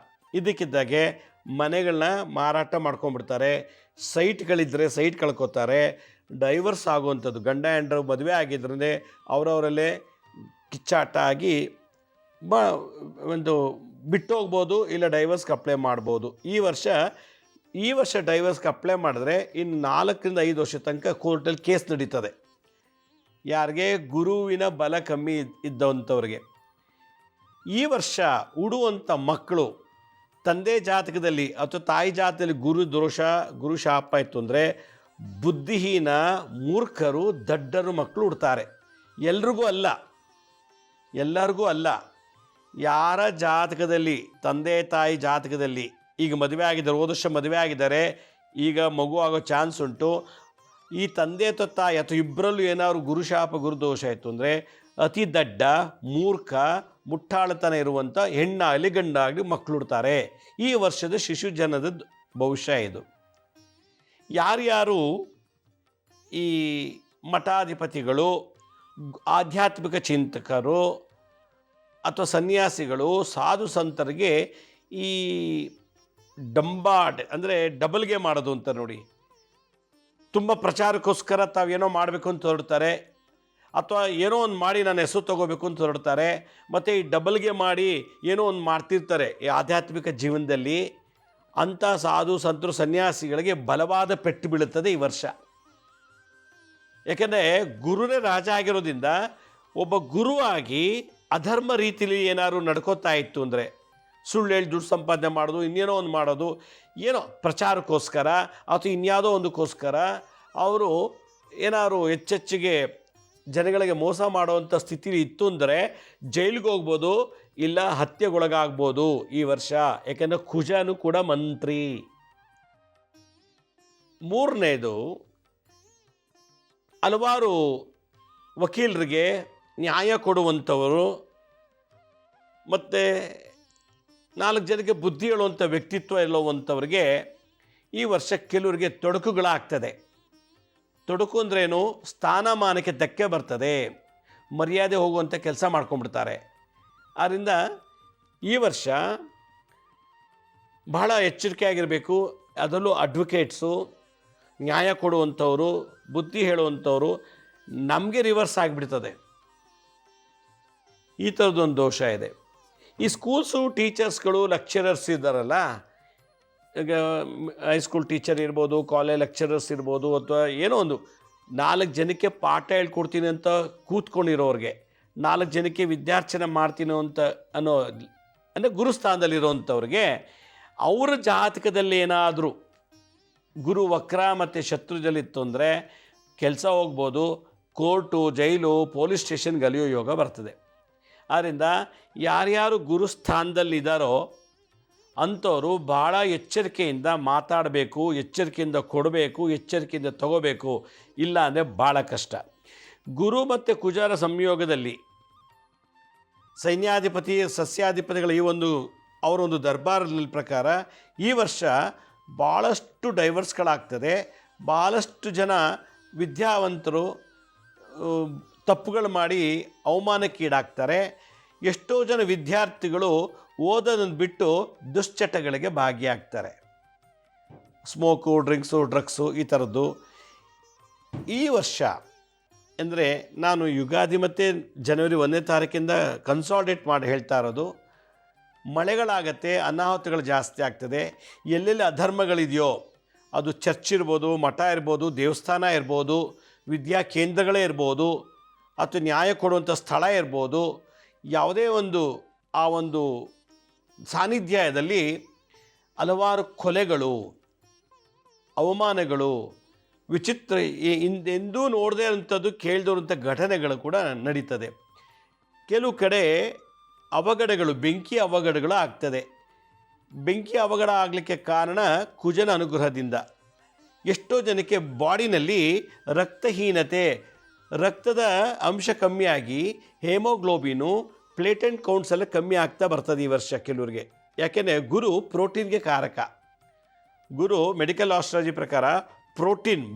ಇದಕ್ಕಿದ್ದಾಗೆ ಮನೆಗಳನ್ನ ಮಾರಾಟ ಮಾಡ್ಕೊಂಡ್ಬಿಡ್ತಾರೆ, ಸೈಟ್ಗಳಿದ್ದರೆ ಸೈಟ್ ಕಳ್ಕೊತಾರೆ, ಡೈವರ್ಸ್ ಆಗುವಂಥದ್ದು, ಗಂಡ ಹೆಂಡರು ಮದುವೆ ಆಗಿದ್ರೆ ಅವರವರಲ್ಲೇ ಕಿಚ್ಚಾಟ ಆಗಿ ಒಂದು ಬಿಟ್ಟು ಹೋಗ್ಬೋದು, ಇಲ್ಲ ಡೈವರ್ಸ್ಗೆ ಅಪ್ಲೈ ಮಾಡ್ಬೋದು. ಈ ವರ್ಷ ಡೈವರ್ಸ್ಗೆ ಅಪ್ಲೈ ಮಾಡಿದ್ರೆ ಇನ್ನು 4 ರಿಂದ 5 ವರ್ಷ ತನಕ ಕೋರ್ಟಲ್ಲಿ ಕೇಸ್ ನಡೀತದೆ. ಯಾರಿಗೆ ಗುರುವಿನ ಬಲ ಕಮ್ಮಿ ಇದ್ದಂಥವ್ರಿಗೆ. ಈ ವರ್ಷ ಉಡುವಂಥ ಮಕ್ಕಳು ತಂದೆ ಜಾತಕದಲ್ಲಿ ಅಥವಾ ತಾಯಿ ಜಾತಕದಲ್ಲಿ ಗುರು ದೋಷ, ಗುರು ಶಾಪ ಇತ್ತು ಅಂದರೆ ಬುದ್ಧಿಹೀನ, ಮೂರ್ಖರು, ದಡ್ಡರು ಮಕ್ಕಳು ಹುಡ್ತಾರೆ. ಎಲ್ಲರಿಗೂ ಅಲ್ಲ. ಯಾರ ಜಾತಕದಲ್ಲಿ ತಂದೆ ತಾಯಿ ಜಾತಕದಲ್ಲಿ ಈಗ ಮದುವೆ ಆಗಿದ್ದಾರೆ, ಹೋದ ವರ್ಷ ಮದುವೆ ಆಗಿದ್ದಾರೆ, ಈಗ ಮಗು ಆಗೋ ಚಾನ್ಸ್ ಉಂಟು. ಈ ತಂದೆ ಅಥವಾ ತಾಯಿ ಅಥವಾ ಇಬ್ಬರಲ್ಲೂ ಏನಾದ್ರು ಗುರುಶಾಪ ಗುರುದೋಷ ಇತ್ತು ಅಂದರೆ ಅತಿ ದಡ್ಡ, ಮೂರ್ಖ, ಮುಟ್ಟಾಳತನ ಇರುವಂಥ ಹೆಣ್ಣಾಗಲಿ ಗಂಡಾಗಲಿ ಮಕ್ಕಳು ಹುಡ್ತಾರೆ. ಈ ವರ್ಷದ ಶಿಶು ಜನದ ಭವಿಷ್ಯ ಇದು. ಯಾರ್ಯಾರು ಈ ಮಠಾಧಿಪತಿಗಳು, ಆಧ್ಯಾತ್ಮಿಕ ಚಿಂತಕರು ಅಥವಾ ಸನ್ಯಾಸಿಗಳು, ಸಾಧು ಸಂತರಿಗೆ ಈ ಡಂಬಾಡ್ ಅಂದರೆ ಡಬಲ್ಗೆ ಮಾಡೋದು ಅಂತ ನೋಡಿ, ತುಂಬ ಪ್ರಚಾರಕ್ಕೋಸ್ಕರ ತಾವೇನೋ ಮಾಡಬೇಕು ಅಂತ ಹೊರಡ್ತಾರೆ, ಅಥವಾ ಏನೋ ಒಂದು ಮಾಡಿ ನಾನು ಹೆಸರು ತೊಗೋಬೇಕು ಅಂತ ಹೊರಡ್ತಾರೆ. ಮತ್ತು ಈ ಡಬಲ್ಗೆ ಮಾಡಿ ಏನೋ ಒಂದು ಮಾಡ್ತಿರ್ತಾರೆ ಈ ಆಧ್ಯಾತ್ಮಿಕ ಜೀವನದಲ್ಲಿ. ಅಂಥ ಸಾಧು ಸಂತರು ಸನ್ಯಾಸಿಗಳಿಗೆ ಬಲವಾದ ಪೆಟ್ಟು ಬೀಳುತ್ತದೆ ಈ ವರ್ಷ. ಯಾಕೆಂದರೆ ಗುರುನೇ ರಾಜ ಆಗಿರೋದ್ರಿಂದ ಒಬ್ಬ ಗುರುವಾಗಿ ಅಧರ್ಮ ರೀತಿಯಲ್ಲಿ ಏನಾದ್ರು ನಡ್ಕೋತಾ ಇತ್ತು ಅಂದರೆ, ಸುಳ್ಳು ಹೇಳಿ ದುಡ್ಡು ಸಂಪಾದನೆ ಮಾಡೋದು, ಇನ್ನೇನೋ ಒಂದು ಮಾಡೋದು, ಏನೋ ಪ್ರಚಾರಕ್ಕೋಸ್ಕರ ಅಥವಾ ಇನ್ಯಾವುದೋ ಒಂದಕ್ಕೋಸ್ಕರ ಅವರು ಏನಾದ್ರು ಹೆಚ್ಚೆಚ್ಚಿಗೆ ಜನಗಳಿಗೆ ಮೋಸ ಮಾಡುವಂಥ ಸ್ಥಿತಿ ಇತ್ತು ಅಂದರೆ ಜೈಲಿಗೆ ಹೋಗ್ಬೋದು, ಇಲ್ಲ ಹತ್ಯೆಗೊಳಗಾಗ್ಬೋದು ಈ ವರ್ಷ. ಯಾಕೆಂದರೆ ಕುಜನು ಕೂಡ ಮಂತ್ರಿ. ಮೂರನೇದು, ಹಲವಾರು ವಕೀಲರಿಗೆ ನ್ಯಾಯ ಕೊಡುವಂಥವರು ಮತ್ತು 4 ಜನಕ್ಕೆ ಬುದ್ಧಿ ಹೇಳುವಂಥ ವ್ಯಕ್ತಿತ್ವ ಇಲ್ಲವಂಥವ್ರಿಗೆ ಈ ವರ್ಷ ಕೆಲವರಿಗೆ ತೊಡಕುಗಳಾಗ್ತದೆ. ತೊಡಕು ಅಂದ್ರೇನು? ಸ್ಥಾನಮಾನಕ್ಕೆ ಧಕ್ಕೆ ಬರ್ತದೆ, ಮರ್ಯಾದೆ ಹೋಗುವಂಥ ಕೆಲಸ ಮಾಡ್ಕೊಂಡ್ಬಿಡ್ತಾರೆ. ಆದ್ದರಿಂದ ಈ ವರ್ಷ ಬಹಳ ಎಚ್ಚರಿಕೆಯಾಗಿರಬೇಕು. ಅದರಲ್ಲೂ ಅಡ್ವೊಕೇಟ್ಸು, ನ್ಯಾಯ ಕೊಡುವಂಥವರು, ಬುದ್ಧಿ ಹೇಳುವಂಥವರು ನಮಗೆ ರಿವರ್ಸ್ ಆಗಿಬಿಡ್ತದೆ. ಈ ಥರದ್ದೊಂದು ದೋಷ ಇದೆ. ಈ ಸ್ಕೂಲ್ಸು ಟೀಚರ್ಸ್ಗಳು, ಲೆಕ್ಚರರ್ಸ್ ಇದ್ದಾರಲ್ಲ, ಈಗ ಹೈಸ್ಕೂಲ್ ಟೀಚರ್ ಇರ್ಬೋದು, ಕಾಲೇಜ್ ಲೆಕ್ಚರರ್ಸ್ ಇರ್ಬೋದು, ಅಥವಾ ಏನೋ ಒಂದು 4 ಜನಕ್ಕೆ ಪಾಠ ಹೇಳ್ಕೊಡ್ತೀನಿ ಅಂತ ಕೂತ್ಕೊಂಡಿರೋರಿಗೆ, 4 ಜನಕ್ಕೆ ವಿದ್ಯಾರ್ಚನೆ ಮಾಡ್ತೀನಿ ಅನ್ನೋ ಅಂದರೆ ಗುರುಸ್ಥಾನದಲ್ಲಿರೋವಂಥವ್ರಿಗೆ ಅವರ ಜಾತಕದಲ್ಲಿ ಏನಾದರೂ ಗುರು ವಕ್ರ ಮತ್ತು ಶತ್ರುಜಲಿತ್ತು ಅಂದರೆ ಕೆಲಸ ಹೋಗ್ಬೋದು, ಕೋರ್ಟು, ಜೈಲು, ಪೊಲೀಸ್ ಸ್ಟೇಷನ್ಗೆ ಅಲಿಯೋ ಯೋಗ ಬರ್ತದೆ. ಆದ್ದರಿಂದ ಯಾರ್ಯಾರು ಗುರುಸ್ಥಾನದಲ್ಲಿದ್ದಾರೋ ಅಂಥವರು ಭಾಳ ಎಚ್ಚರಿಕೆಯಿಂದ ಮಾತಾಡಬೇಕು, ಎಚ್ಚರಿಕೆಯಿಂದ ಕೊಡಬೇಕು, ಎಚ್ಚರಿಕೆಯಿಂದ ತಗೋಬೇಕು. ಇಲ್ಲ ಅಂದರೆ ಭಾಳ ಕಷ್ಟ. ಗುರು ಮತ್ತು ಕುಜರ ಸಂಯೋಗದಲ್ಲಿ ಸೈನ್ಯಾಧಿಪತಿ, ಸಸ್ಯಾಧಿಪತಿಗಳ ಅವರೊಂದು ದರ್ಬಾರಲ್ಲಿ ಪ್ರಕಾರ ಈ ವರ್ಷ ಭಾಳಷ್ಟು ಡೈವರ್ಸ್ಗಳಾಗ್ತದೆ. ಭಾಳಷ್ಟು ಜನ ವಿದ್ಯಾವಂತರು ತಪ್ಪುಗಳು ಮಾಡಿ ಅವಮಾನಕ್ಕೀಡಾಗ್ತಾರೆ. ಎಷ್ಟೋ ಜನ ವಿದ್ಯಾರ್ಥಿಗಳು ಓದೋದನ್ನು ಬಿಟ್ಟು ದುಶ್ಚಟಗಳಿಗೆ ಭಾಗಿಯಾಗ್ತಾರೆ. ಸ್ಮೋಕು, ಡ್ರಗ್ಸು ಈ ಥರದ್ದು. ಈ ವರ್ಷ ಅಂದರೆ ನಾನು ಯುಗಾದಿ ಮತ್ತು ಜನವರಿ 1ನೇ ತಾರೀಕಿಂದ ಕನ್ಸಾಲಿಡೇಟ್ ಮಾಡಿ ಹೇಳ್ತಾ ಇರೋದು, ಮಳೆಗಳಾಗತ್ತೆ, ಅನಾಹುತಗಳು ಜಾಸ್ತಿ ಆಗ್ತದೆ. ಎಲ್ಲೆಲ್ಲಿ ಅಧರ್ಮಗಳಿದೆಯೋ, ಅದು ಚರ್ಚ್ ಇರ್ಬೋದು, ಮಠ ಇರ್ಬೋದು, ದೇವಸ್ಥಾನ ಇರ್ಬೋದು, ವಿದ್ಯಾ ಕೇಂದ್ರಗಳೇ ಇರ್ಬೋದು, ಅಥವಾ ನ್ಯಾಯ ಕೊಡುವಂಥ ಸ್ಥಳ ಇರ್ಬೋದು, ಯಾವುದೇ ಆ ಒಂದು ಸಾನ್ನಿಧ್ಯದಲ್ಲಿ ಹಲವಾರು ಕೊಲೆಗಳು, ಅವಮಾನಗಳು, ವಿಚಿತ್ರ ಎಂದೂ ನೋಡದೇ ಇರೋಂಥದ್ದು, ಕೇಳ್ದಿರೋಂಥ ಘಟನೆಗಳು ಕೂಡ ನಡೀತದೆ. ಕೆಲವು ಕಡೆ ಅವಘಡಗಳು, ಬೆಂಕಿ ಅವಘಡಗಳು ಆಗ್ತದೆ. ಬೆಂಕಿ ಅವಘಡ ಆಗಲಿಕ್ಕೆ ಕಾರಣ ಕುಜನ ಅನುಗ್ರಹದಿಂದ. ಎಷ್ಟೋ ಜನಕ್ಕೆ ಬಾಡಿನಲ್ಲಿ ರಕ್ತಹೀನತೆ, ರಕ್ತದ ಅಂಶ ಕಮ್ಮಿಯಾಗಿ ಹೇಮೋಗ್ಲೋಬಿನು, ಪ್ಲೇಟೆಂಟ್ ಕೌಂಟ್ಸ್ ಎಲ್ಲ ಕಮ್ಮಿ ಆಗ್ತಾ ಬರ್ತದೆ ಈ ವರ್ಷ ಕೆಲವರಿಗೆ. ಯಾಕೆಂದರೆ ಗುರು ಪ್ರೋಟೀನ್ಗೆ ಕಾರಕ. ಗುರು ಮೆಡಿಕಲ್ ಆಸ್ಟ್ರಾಲಜಿ ಪ್ರಕಾರ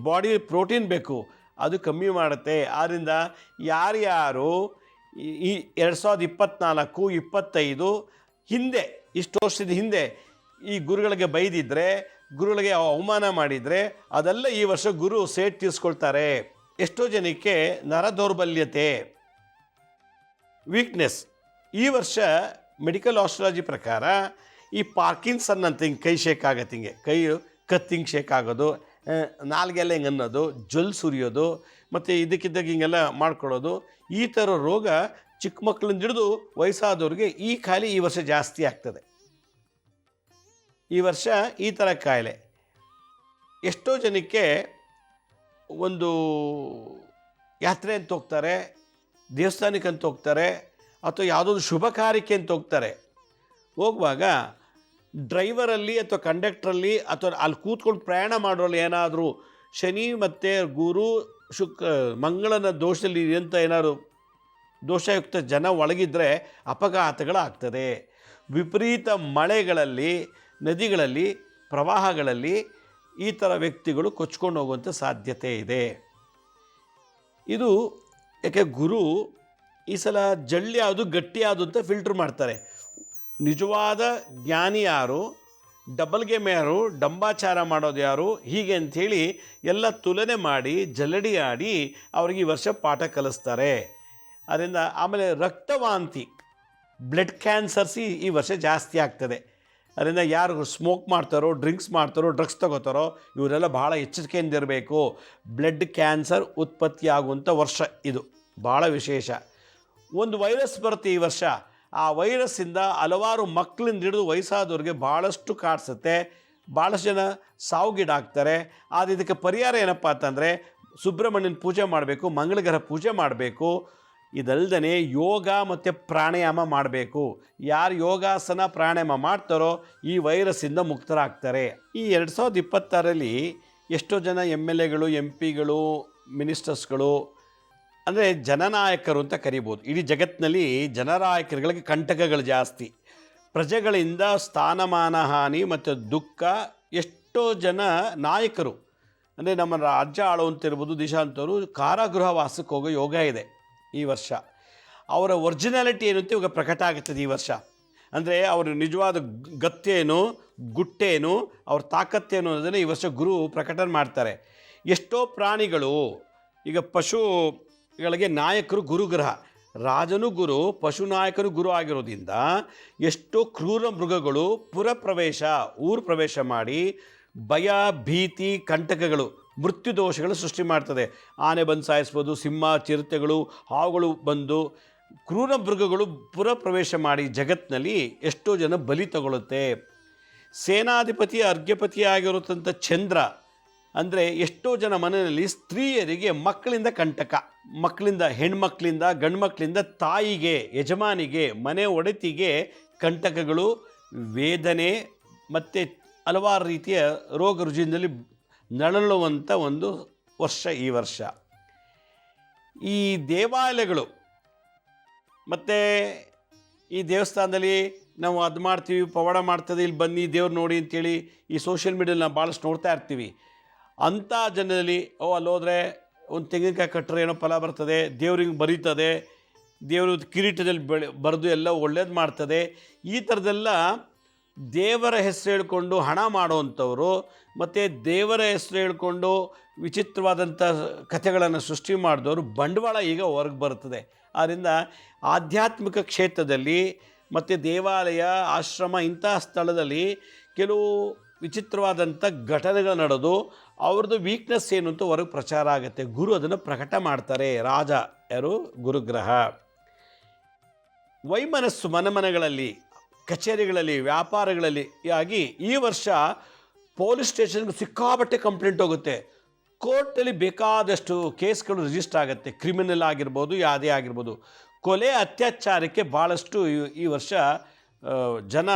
ಬಾಡಿ ಪ್ರೋಟೀನ್ ಬೇಕು, ಅದು ಕಮ್ಮಿ ಮಾಡುತ್ತೆ. ಆದ್ದರಿಂದ ಯಾರ್ಯಾರು ಈ 2024, 25 ಹಿಂದೆ, ಇಷ್ಟು ವರ್ಷದ ಹಿಂದೆ ಈ ಗುರುಗಳಿಗೆ ಬೈದಿದ್ರೆ, ಗುರುಗಳಿಗೆ ಅವಮಾನ ಮಾಡಿದರೆ ಅದೆಲ್ಲ ಈ ವರ್ಷ ಗುರು ಸೇಟ್ ತೀರಿಸ್ಕೊಳ್ತಾರೆ. ಎಷ್ಟೋ ಜನಕ್ಕೆ ನರ ದೌರ್ಬಲ್ಯತೆ, ವೀಕ್ನೆಸ್ ಈ ವರ್ಷ ಮೆಡಿಕಲ್ ಆಸ್ಟ್ರಾಲಜಿ ಪ್ರಕಾರ ಈ ಪಾರ್ಕಿನ್ಸನ್ ಅಂತ ಹಿಂಗೆ ಕೈ ಶೇಕ್ ಆಗತ್ತೆ, ಹಿಂಗೆ ಕೈ ಕತ್ತಿಂಗ್ ಶೇಕ್ ಆಗೋದು, ನಾಲ್ಗೆಲ್ಲ ಹಿಂಗೆ ಅನ್ನೋದು, ಜೊಲ್ ಸುರಿಯೋದು, ಮತ್ತು ಇದಕ್ಕಿದ್ದಾಗ ಹಿಂಗೆಲ್ಲ ಮಾಡ್ಕೊಳ್ಳೋದು, ಈ ಥರ ರೋಗ ಚಿಕ್ಕ ಮಕ್ಕಳಿಂದ ಹಿಡಿದು ವಯಸ್ಸಾದವ್ರಿಗೆ ಈ ಕಾಯಿಲೆ ಈ ವರ್ಷ ಜಾಸ್ತಿ ಆಗ್ತದೆ. ಈ ವರ್ಷ ಈ ಥರ ಕಾಯಿಲೆ ಎಷ್ಟೋ ಜನಕ್ಕೆ ಒಂದು ಯಾತ್ರೆ ಅಂತ ಹೋಗ್ತಾರೆ, ದೇವಸ್ಥಾನಕ್ಕೆ ಅಂತ ಹೋಗ್ತಾರೆ, ಅಥವಾ ಯಾವುದೊಂದು ಶುಭ ಕಾರ್ಯಕ್ಕೆ ಅಂತ ಹೋಗ್ತಾರೆ. ಹೋಗುವಾಗ ಡ್ರೈವರಲ್ಲಿ ಅಥವಾ ಕಂಡಕ್ಟ್ರಲ್ಲಿ ಅಥವಾ ಅಲ್ಲಿ ಕೂತ್ಕೊಂಡು ಪ್ರಯಾಣ ಮಾಡೋಲ್ಲಿ ಏನಾದರೂ ಶನಿ ಮತ್ತು ಗುರು ಮಂಗಳನ ದೋಷದಲ್ಲಿ ಅಂತ ಏನಾದ್ರು ದೋಷಯುಕ್ತ ಜನ ಒಳಗಿದ್ದರೆ ಅಪಘಾತಗಳಾಗ್ತದೆ. ವಿಪರೀತ ಮಳೆಗಳಲ್ಲಿ, ನದಿಗಳಲ್ಲಿ, ಪ್ರವಾಹಗಳಲ್ಲಿ ಈ ಥರ ವ್ಯಕ್ತಿಗಳು ಕೊಚ್ಕೊಂಡು ಹೋಗುವಂಥ ಸಾಧ್ಯತೆ ಇದೆ. ಇದು ಯಾಕೆ ಗುರು ಈ ಸಲ ಜಳ್ಳಿ ಯಾವುದು ಗಟ್ಟಿ ಯಾವುದು ಅಂತ ಫಿಲ್ಟ್ರ್ ಮಾಡ್ತಾರೆ. ನಿಜವಾದ ಜ್ಞಾನಿ ಯಾರು, ಡಬಲ್ ಗೇಮ್ ಯಾರು, ಡಂಬಾಚಾರ ಮಾಡೋದು ಯಾರು, ಹೀಗೆ ಅಂಥೇಳಿ ಎಲ್ಲ ತುಲನೆ ಮಾಡಿ ಜಲ್ಲಡಿ ಆಡಿ ಅವ್ರಿಗೆ ಈ ವರ್ಷ ಪಾಠ ಕಲಿಸ್ತಾರೆ. ಅದರಿಂದ ಆಮೇಲೆ ರಕ್ತವಾಂತಿ, ಬ್ಲಡ್ ಕ್ಯಾನ್ಸರ್ಸ್ ಈ ವರ್ಷ ಜಾಸ್ತಿ ಆಗ್ತದೆ. ಅದರಿಂದ ಯಾರು ಸ್ಮೋಕ್ ಮಾಡ್ತಾರೋ, ಡ್ರಿಂಕ್ಸ್ ಮಾಡ್ತಾರೋ, ಡ್ರಗ್ಸ್ ತಗೋತಾರೋ ಇವರೆಲ್ಲ ಭಾಳ ಎಚ್ಚರಿಕೆಯಿಂದ ಇರಬೇಕು. ಬ್ಲಡ್ ಕ್ಯಾನ್ಸರ್ ಉತ್ಪತ್ತಿ ಆಗುವಂಥ ವರ್ಷ ಇದು, ಭಾಳ ವಿಶೇಷ. ಒಂದು ವೈರಸ್ ಬರುತ್ತೆ ಈ ವರ್ಷ. ಆ ವೈರಸ್ಸಿಂದ ಹಲವಾರು ಮಕ್ಕಳಿಂದ ಹಿಡಿದು ವಯಸ್ಸಾದವ್ರಿಗೆ ಭಾಳಷ್ಟು ಕಾಡಿಸುತ್ತೆ. ಭಾಳಷ್ಟು ಜನ ಸಾವುಗೀಡಾಗ್ತಾರೆ. ಆದರೆ ಇದಕ್ಕೆ ಪರಿಹಾರ ಏನಪ್ಪ ಅಂತಂದರೆ ಸುಬ್ರಹ್ಮಣ್ಯನ ಪೂಜೆ ಮಾಡಬೇಕು, ಮಂಗಳಗ್ರಹ ಪೂಜೆ ಮಾಡಬೇಕು. ಇದಲ್ದೇ ಯೋಗ ಮತ್ತು ಪ್ರಾಣಾಯಾಮ ಮಾಡಬೇಕು. ಯಾರು ಯೋಗಾಸನ ಪ್ರಾಣಾಯಾಮ ಮಾಡ್ತಾರೋ ಈ ವೈರಸ್ಸಿಂದ ಮುಕ್ತರಾಗ್ತಾರೆ. ಈ 2026ರಲ್ಲಿ ಎಷ್ಟೋ ಜನ MLAಗಳು, MP ಗಳು, ಮಿನಿಸ್ಟರ್ಸ್ಗಳು ಅಂದರೆ ಜನನಾಯಕರು ಅಂತ ಕರಿಬೋದು. ಇಡೀ ಜಗತ್ತಿನಲ್ಲಿ ಜನನಾಯಕರುಗಳಿಗೆ ಕಂಟಕಗಳು ಜಾಸ್ತಿ. ಪ್ರಜೆಗಳಿಂದ ಸ್ಥಾನಮಾನ ಹಾನಿ ಮತ್ತು ದುಃಖ ಎಷ್ಟೋ ಜನ ನಾಯಕರು ಅಂದರೆ ನಮ್ಮ ರಾಜ್ಯ ಆಳುವಂತಿರ್ಬೋದು ದೇಶಾಂತವರು ಕಾರಾಗೃಹವಾಸಕ್ಕೆ ಹೋಗೋ ಯೋಗ ಇದೆ ಈ ವರ್ಷ. ಅವರ ಒರಿಜಿನಾಲಿಟಿ ಏನು ಅಂತ ಇವಾಗ ಪ್ರಕಟ ಆಗುತ್ತದೆ ಈ ವರ್ಷ. ಅಂದರೆ ಅವರ ನಿಜವಾದ ಗತ್ತೇನು, ಗುಟ್ಟೇನು, ಅವ್ರ ತಾಕತ್ತೇನು ಅನ್ನೋದನ್ನು ಈ ವರ್ಷ ಗುರು ಪ್ರಕಟಣೆ ಮಾಡ್ತಾರೆ. ಎಷ್ಟೋ ಪ್ರಾಣಿಗಳು, ಈಗ ಪಶುಗಳಿಗೆ ನಾಯಕರು ಗುರುಗ್ರಹ, ರಾಜನು ಗುರು, ಪಶು ನಾಯಕನು ಗುರು ಆಗಿರೋದ್ರಿಂದ ಎಷ್ಟೋ ಕ್ರೂರ ಮೃಗಗಳು ಊರು ಪ್ರವೇಶ ಮಾಡಿ ಭಯ, ಭೀತಿ, ಕಂಟಕಗಳು, ಮೃತ್ಯು ದೋಷಗಳು ಸೃಷ್ಟಿ ಮಾಡ್ತದೆ. ಆನೆ ಬಂದು ಸಾಯಿಸ್ಬೋದು, ಸಿಂಹ, ಚಿರತೆಗಳು, ಹಾವುಗಳು ಬಂದು ಕ್ರೂರ ಮೃಗಗಳು ಪ್ರವೇಶ ಮಾಡಿ ಜಗತ್ತಿನಲ್ಲಿ ಎಷ್ಟೋ ಜನ ಬಲಿ ತಗೊಳ್ಳುತ್ತೆ. ಸೇನಾಧಿಪತಿ ಅರ್ಘ್ಯಪತಿ ಆಗಿರುತ್ತಂಥ ಚಂದ್ರ ಅಂದರೆ ಎಷ್ಟೋ ಜನ ಮನೆಯಲ್ಲಿ ಸ್ತ್ರೀಯರಿಗೆ ಮಕ್ಕಳಿಂದ ಕಂಟಕ, ಹೆಣ್ಮಕ್ಳಿಂದ, ಗಂಡು ಮಕ್ಕಳಿಂದ ತಾಯಿಗೆ, ಯಜಮಾನಿಗೆ, ಮನೆ ಒಡೆತಿಗೆ ಕಂಟಕಗಳು, ವೇದನೆ ಮತ್ತು ಹಲವಾರು ರೀತಿಯ ರೋಗ ರುಜಿನದಲ್ಲಿ ನರಳುವಂಥ ಒಂದು ವರ್ಷ ಈ ವರ್ಷ. ಈ ದೇವಾಲಯಗಳು ಮತ್ತು ಈ ದೇವಸ್ಥಾನದಲ್ಲಿ ನಾವು ಅದು ಮಾಡ್ತೀವಿ, ಪವಾಡ ಮಾಡ್ತದೆ, ಇಲ್ಲಿ ಬನ್ನಿ ದೇವ್ರು ನೋಡಿ ಅಂತೇಳಿ ಈ ಸೋಷಿಯಲ್ ಮೀಡಿಯಲ್ಲಿ ನಾವು ಭಾಳಷ್ಟು ನೋಡ್ತಾ ಇರ್ತೀವಿ. ಅಂಥ ಜನರಲ್ಲಿ ಅಲ್ಲೋದ್ರೆ ಒಂದು ತೆಂಗಿನಕಾಯಿ ಕಟ್ಟರೆ ಏನೋ ಫಲ ಬರ್ತದೆ, ದೇವ್ರಿಗೆ ಬರೀತದೆ, ದೇವರು ಕಿರೀಟದಲ್ಲಿ ಬರೆದು ಎಲ್ಲ ಒಳ್ಳೇದು ಮಾಡ್ತದೆ, ಈ ಥರದ್ದೆಲ್ಲ ದೇವರ ಹೆಸರು ಹೇಳ್ಕೊಂಡು ಹಣ ಮಾಡುವಂಥವ್ರು ಮತ್ತು ದೇವರ ಹೆಸರು ಹೇಳ್ಕೊಂಡು ವಿಚಿತ್ರವಾದಂಥ ಕಥೆಗಳನ್ನು ಸೃಷ್ಟಿ ಮಾಡಿದವರು ಬಂಡವಾಳ ಈಗ ಹೊರಗೆ ಬರ್ತದೆ. ಆದ್ದರಿಂದ ಆಧ್ಯಾತ್ಮಿಕ ಕ್ಷೇತ್ರದಲ್ಲಿ ಮತ್ತು ದೇವಾಲಯ, ಆಶ್ರಮ ಇಂಥ ಸ್ಥಳದಲ್ಲಿ ಕೆಲವು ವಿಚಿತ್ರವಾದಂಥ ಘಟನೆಗಳು ನಡೆದು ಅವ್ರದ್ದು ವೀಕ್ನೆಸ್ ಏನು ಅಂತ ಹೊರಗೆ ಪ್ರಚಾರ ಆಗುತ್ತೆ. ಗುರು ಅದನ್ನು ಪ್ರಕಟ ಮಾಡ್ತಾರೆ. ರಾಜ ಯಾರು? ಗುರುಗ್ರಹ. ವೈಮನಸ್ಸು ಮನೆಗಳಲ್ಲಿ, ಕಚೇರಿಗಳಲ್ಲಿ, ವ್ಯಾಪಾರಗಳಲ್ಲಿ ಆಗಿ ಈ ವರ್ಷ ಪೊಲೀಸ್ ಸ್ಟೇಷನ್ಗೆ ಸಿಕ್ಕಾಪಟ್ಟೆ ಕಂಪ್ಲೇಂಟ್ ಹೋಗುತ್ತೆ. ಕೋರ್ಟಲ್ಲಿ ಬೇಕಾದಷ್ಟು ಕೇಸ್ಗಳು ರಿಜಿಸ್ಟರ್ ಆಗುತ್ತೆ. ಕ್ರಿಮಿನಲ್ ಆಗಿರ್ಬೋದು, ಯಾವುದೇ ಆಗಿರ್ಬೋದು. ಕೊಲೆ, ಅತ್ಯಾಚಾರಕ್ಕೆ ಭಾಳಷ್ಟು ಈ ವರ್ಷ ಜನ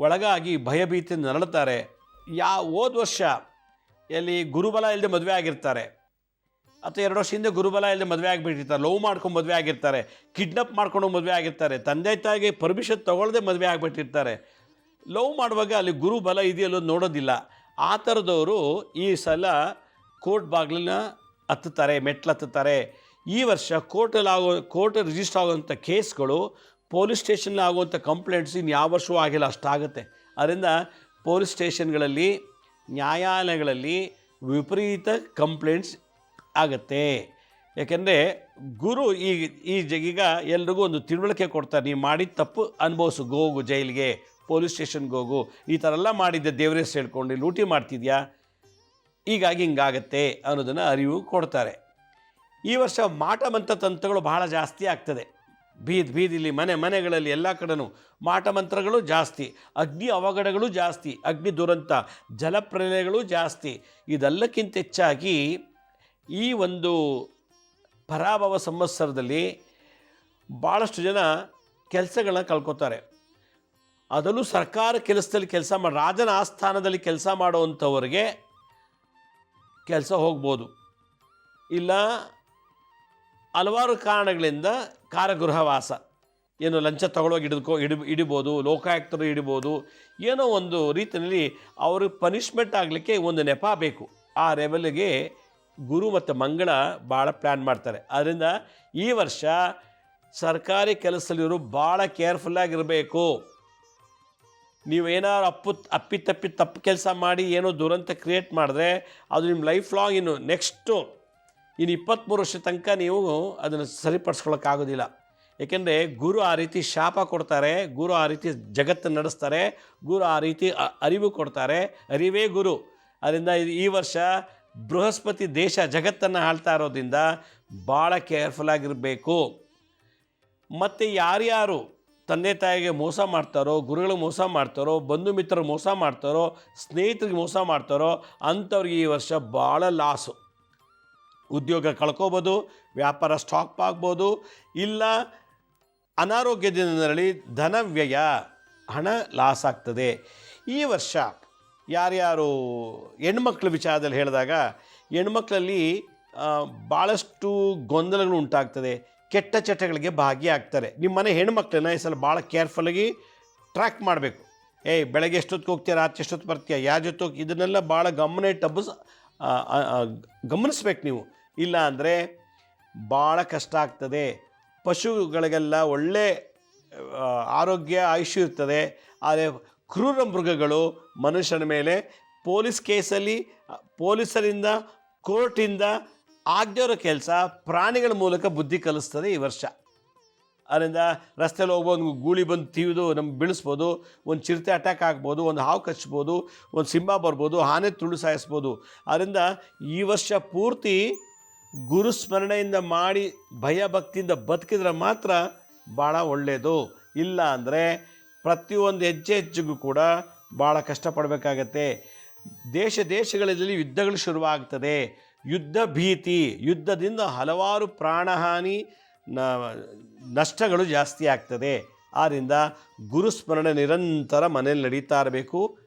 ಒಳಗಾಗಿ ಭಯಭೀತಿ ನರಳುತ್ತಾರೆ. ಹೋದ ವರ್ಷ ಎಲ್ಲಿ ಗುರುಬಲ ಇಲ್ಲದೆ ಮದುವೆ ಆಗಿರ್ತಾರೆ, ಅಥವಾ 2 ವರ್ಷ ಹಿಂದೆ ಗುರುಬಲ ಇಲ್ಲದೆ ಮದುವೆ ಆಗಿಬಿಟ್ಟಿರ್ತಾರೆ, ಲವ್ ಮಾಡ್ಕೊಂಡು ಮದುವೆ ಆಗಿರ್ತಾರೆ, ಕಿಡ್ನಪ್ ಮಾಡ್ಕೊಂಡು ಮದುವೆ ಆಗಿರ್ತಾರೆ, ತಂದೆ ತಾಯಿಗೆ ಪರ್ಮಿಷನ್ ತೊಗೊಳ್ಳದೆ ಮದುವೆ ಆಗಿಬಿಟ್ಟಿರ್ತಾರೆ. ಲವ್ ಮಾಡುವಾಗ ಅಲ್ಲಿ ಗುರುಬಲ ಇದೆಯಲ್ಲೋ ನೋಡೋದಿಲ್ಲ. ಆ ಥರದವರು ಈ ಸಲ ಕೋರ್ಟ್ ಬಾಗಿಲನ್ನ ಹತ್ತುತ್ತಾರೆ, ಮೆಟ್ಲು ಹತ್ತುತ್ತಾರೆ. ಈ ವರ್ಷ ಕೋರ್ಟ್ ರಿಜಿಸ್ಟರ್ ಆಗುವಂಥ ಕೇಸ್ಗಳು, ಪೊಲೀಸ್ ಸ್ಟೇಷನ್ನಲ್ಲಿ ಆಗುವಂಥ ಕಂಪ್ಲೇಂಟ್ಸ್ ಇನ್ನು ಯಾವ ವರ್ಷವೂ ಆಗಿಲ್ಲ, ಅಷ್ಟಾಗುತ್ತೆ. ಅದರಿಂದ ಪೊಲೀಸ್ ಸ್ಟೇಷನ್ಗಳಲ್ಲಿ, ನ್ಯಾಯಾಲಯಗಳಲ್ಲಿ ವಿಪರೀತ ಕಂಪ್ಲೇಂಟ್ಸ್ ಆಗುತ್ತೆ. ಯಾಕೆಂದರೆ ಗುರು ಈಗ ಎಲ್ರಿಗೂ ಒಂದು ತಿಳುವಳಿಕೆ ಕೊಡ್ತಾರೆ. ನೀವು ಮಾಡಿದ ತಪ್ಪು ಅನುಭವಿಸು, ಹೋಗು ಜೈಲಿಗೆ, ಪೊಲೀಸ್ ಸ್ಟೇಷನ್ಗೆ ಹೋಗು, ಈ ಥರ ಎಲ್ಲ ಮಾಡಿದ್ದೆ ದೇವ್ರ ಹೆಸರು ಹೇಳ್ಕೊಂಡು ಲೂಟಿ ಮಾಡ್ತಿದ್ಯಾ, ಹೀಗಾಗಿ ಹಿಂಗಾಗತ್ತೆ ಅನ್ನೋದನ್ನು ಅರಿವು ಕೊಡ್ತಾರೆ. ಈ ವರ್ಷ ಮಾಟ ಮಂತ್ರ ತಂತ್ರಗಳು ಬಹಳ ಜಾಸ್ತಿ ಆಗ್ತದೆ. ಬೀದಿಲಿ, ಮನೆಗಳಲ್ಲಿ ಎಲ್ಲ ಕಡೆನೂ ಮಾಟ ಮಂತ್ರಗಳು ಜಾಸ್ತಿ, ಅಗ್ನಿ ಅವಘಡಗಳು ಜಾಸ್ತಿ, ಅಗ್ನಿ ದುರಂತ, ಜಲಪ್ರಲಯಗಳು ಜಾಸ್ತಿ. ಇದೆಲ್ಲಕ್ಕಿಂತ ಹೆಚ್ಚಾಗಿ ಈ ಒಂದು ಪರಾಭವ ಸಂವತ್ಸರದಲ್ಲಿ ಭಾಳಷ್ಟು ಜನ ಕೆಲಸಗಳನ್ನ ಕಳ್ಕೊತಾರೆ. ಅದರಲ್ಲೂ ಸರ್ಕಾರ ಕೆಲಸದಲ್ಲಿ ರಾಜನ ಆಸ್ಥಾನದಲ್ಲಿ ಕೆಲಸ ಮಾಡುವಂಥವ್ರಿಗೆ ಕೆಲಸ ಹೋಗ್ಬೋದು, ಇಲ್ಲ ಹಲವಾರು ಕಾರಣಗಳಿಂದ ಕಾರಾಗೃಹವಾಸ, ಏನು ಲಂಚ ತಗೊಳ್ಳೋಗಿ ಹಿಡಿಬೋದು, ಲೋಕಾಯುಕ್ತರು ಹಿಡಿಬೋದು, ಏನೋ ಒಂದು ರೀತಿಯಲ್ಲಿ ಅವರು ಪನಿಷ್ಮೆಂಟ್ ಆಗಲಿಕ್ಕೆ ಒಂದು ನೆಪ ಬೇಕು. ಆ ಲೆವೆಲ್ಗೆ ಗುರು ಮತ್ತು ಮಂಗಳ ಭಾಳ ಪ್ಲ್ಯಾನ್ ಮಾಡ್ತಾರೆ. ಆದ್ದರಿಂದ ಈ ವರ್ಷ ಸರ್ಕಾರಿ ಕೆಲಸದಲ್ಲಿರೋ ಭಾಳ ಕೇರ್ಫುಲ್ಲಾಗಿರಬೇಕು. ನೀವೇನಾದ್ರು ಅಪ್ಪಿತಪ್ಪಿ ತಪ್ಪು ಕೆಲಸ ಮಾಡಿ ಏನೋ ದುರಂತ ಕ್ರಿಯೇಟ್ ಮಾಡಿದ್ರೆ ಅದು ನಿಮ್ಮ ಲೈಫ್ ಲಾಂಗ್ ಇನ್ನು 23 ವರ್ಷ ತನಕ ನೀವು ಅದನ್ನು ಸರಿಪಡಿಸ್ಕೊಳ್ಳೋಕ್ಕಾಗೋದಿಲ್ಲ. ಏಕೆಂದರೆ ಗುರು ಆ ರೀತಿ ಶಾಪ ಕೊಡ್ತಾರೆ, ಗುರು ಆ ರೀತಿ ಜಗತ್ತನ್ನು ನಡೆಸ್ತಾರೆ, ಗುರು ಆ ರೀತಿ ಅರಿವು ಕೊಡ್ತಾರೆ. ಅರಿವೇ ಗುರು. ಅದರಿಂದ ಈ ವರ್ಷ ಬೃಹಸ್ಪತಿ ದೇಶ ಜಗತ್ತನ್ನು ಆಳ್ತಾ ಇರೋದ್ರಿಂದ ಭಾಳ ಕೇರ್ಫುಲ್ಲಾಗಿರಬೇಕು. ಮತ್ತು ಯಾರ್ಯಾರು ತಂದೆ ತಾಯಿಗೆ ಮೋಸ ಮಾಡ್ತಾರೋ, ಗುರುಗಳಿಗೆ ಮೋಸ ಮಾಡ್ತಾರೋ, ಬಂಧು ಮಿತ್ರರು ಮೋಸ ಮಾಡ್ತಾರೋ, ಸ್ನೇಹಿತರಿಗೆ ಮೋಸ ಮಾಡ್ತಾರೋ ಅಂಥವ್ರಿಗೆ ಈ ವರ್ಷ ಭಾಳ ಲಾಸು. ಉದ್ಯೋಗ ಕಳ್ಕೊಬೋದು, ವ್ಯಾಪಾರ ಸ್ಟಾಪ್ ಆಗ್ಬೋದು, ಇಲ್ಲ ಅನಾರೋಗ್ಯದಿಂದ ನರಳಿ ಧನ ವ್ಯಯ, ಹಣ ಲಾಸ್ ಆಗ್ತದೆ. ಈ ವರ್ಷ ಯಾರ್ಯಾರು ಹೆಣ್ಮಕ್ಳ ವಿಚಾರದಲ್ಲಿ ಹೇಳಿದಾಗ ಹೆಣ್ಮಕ್ಳಲ್ಲಿ ಭಾಳಷ್ಟು ಗೊಂದಲಗಳು ಉಂಟಾಗ್ತದೆ, ಕೆಟ್ಟ ಚಟಗಳಿಗೆ ಭಾಗಿಯಾಗ್ತಾರೆ. ನಿಮ್ಮ ಮನೆ ಹೆಣ್ಮಕ್ಳನ್ನ ಈ ಸಲ ಭಾಳ ಕೇರ್ಫುಲ್ಲಾಗಿ ಟ್ರ್ಯಾಕ್ ಮಾಡಬೇಕು. ಬೆಳಗ್ಗೆ ಎಷ್ಟೊತ್ತಿಗೆ ಹೋಗ್ತೀಯ, ರಾತ್ರಿ ಎಷ್ಟೊತ್ತು ಬರ್ತೀಯ, ಯಾರ ಜೊತೆ ಹೋಗಿ, ಇದನ್ನೆಲ್ಲ ಭಾಳ ಗಮನಿಸ್ಬೇಕು ನೀವು. ಇಲ್ಲ ಅಂದರೆ ಭಾಳ ಕಷ್ಟ ಆಗ್ತದೆ. ಪಶುಗಳಿಗೆಲ್ಲ ಒಳ್ಳೆ ಆರೋಗ್ಯ ಆಯುಷ್ಯ ಇರ್ತದೆ. ಆದರೆ ಕ್ರೂರ ಮೃಗಗಳು ಮನುಷ್ಯನ ಮೇಲೆ ಪೊಲೀಸ್ ಕೇಸಲ್ಲಿ, ಪೊಲೀಸರಿಂದ, ಕೋರ್ಟಿಂದ ಆಗದಿರೋ ಕೆಲಸ ಪ್ರಾಣಿಗಳ ಮೂಲಕ ಬುದ್ಧಿ ಕಲಿಸ್ತದೆ ಈ ವರ್ಷ. ಅದರಿಂದ ರಸ್ತೆಯಲ್ಲಿ ಹೋಗ್ಬೋದು, ಗೂಳಿ ಬಂದು ತಿವಿದು ನಮ್ಗೆ ಬೀಳಿಸ್ಬೋದು, ಒಂದು ಚಿರತೆ ಅಟ್ಯಾಕ್ ಆಗ್ಬೋದು, ಒಂದು ಹಾವು ಕಚ್ಬೋದು, ಒಂದು ಸಿಂಹ ಬರ್ಬೋದು, ಆನೆ ತುಳು ಸಾಯಿಸ್ಬೋದು. ಆದ್ದರಿಂದ ಈ ವರ್ಷ ಪೂರ್ತಿ ಗುರುಸ್ಮರಣೆಯಿಂದ ಮಾಡಿ ಭಯ ಭಕ್ತಿಯಿಂದ ಬದುಕಿದ್ರೆ ಮಾತ್ರ ಭಾಳ ಒಳ್ಳೆಯದು. ಇಲ್ಲ ಅಂದರೆ ಪ್ರತಿಯೊಂದು ಹೆಜ್ಜೆಗೂ ಕೂಡ ಭಾಳ ಕಷ್ಟಪಡಬೇಕಾಗತ್ತೆ. ದೇಶಗಳಲ್ಲಿ ಯುದ್ಧಗಳು ಶುರುವಾಗ್ತದೆ. ಯುದ್ಧ ಭೀತಿ, ಯುದ್ಧದಿಂದ ಹಲವಾರು ಪ್ರಾಣಹಾನಿ, ನಷ್ಟಗಳು ಜಾಸ್ತಿ ಆಗ್ತದೆ. ಆದ್ದರಿಂದ ಗುರುಸ್ಮರಣೆ ನಿರಂತರ ಮನೇಲಿ ನಡೀತಾ ಇರಬೇಕು,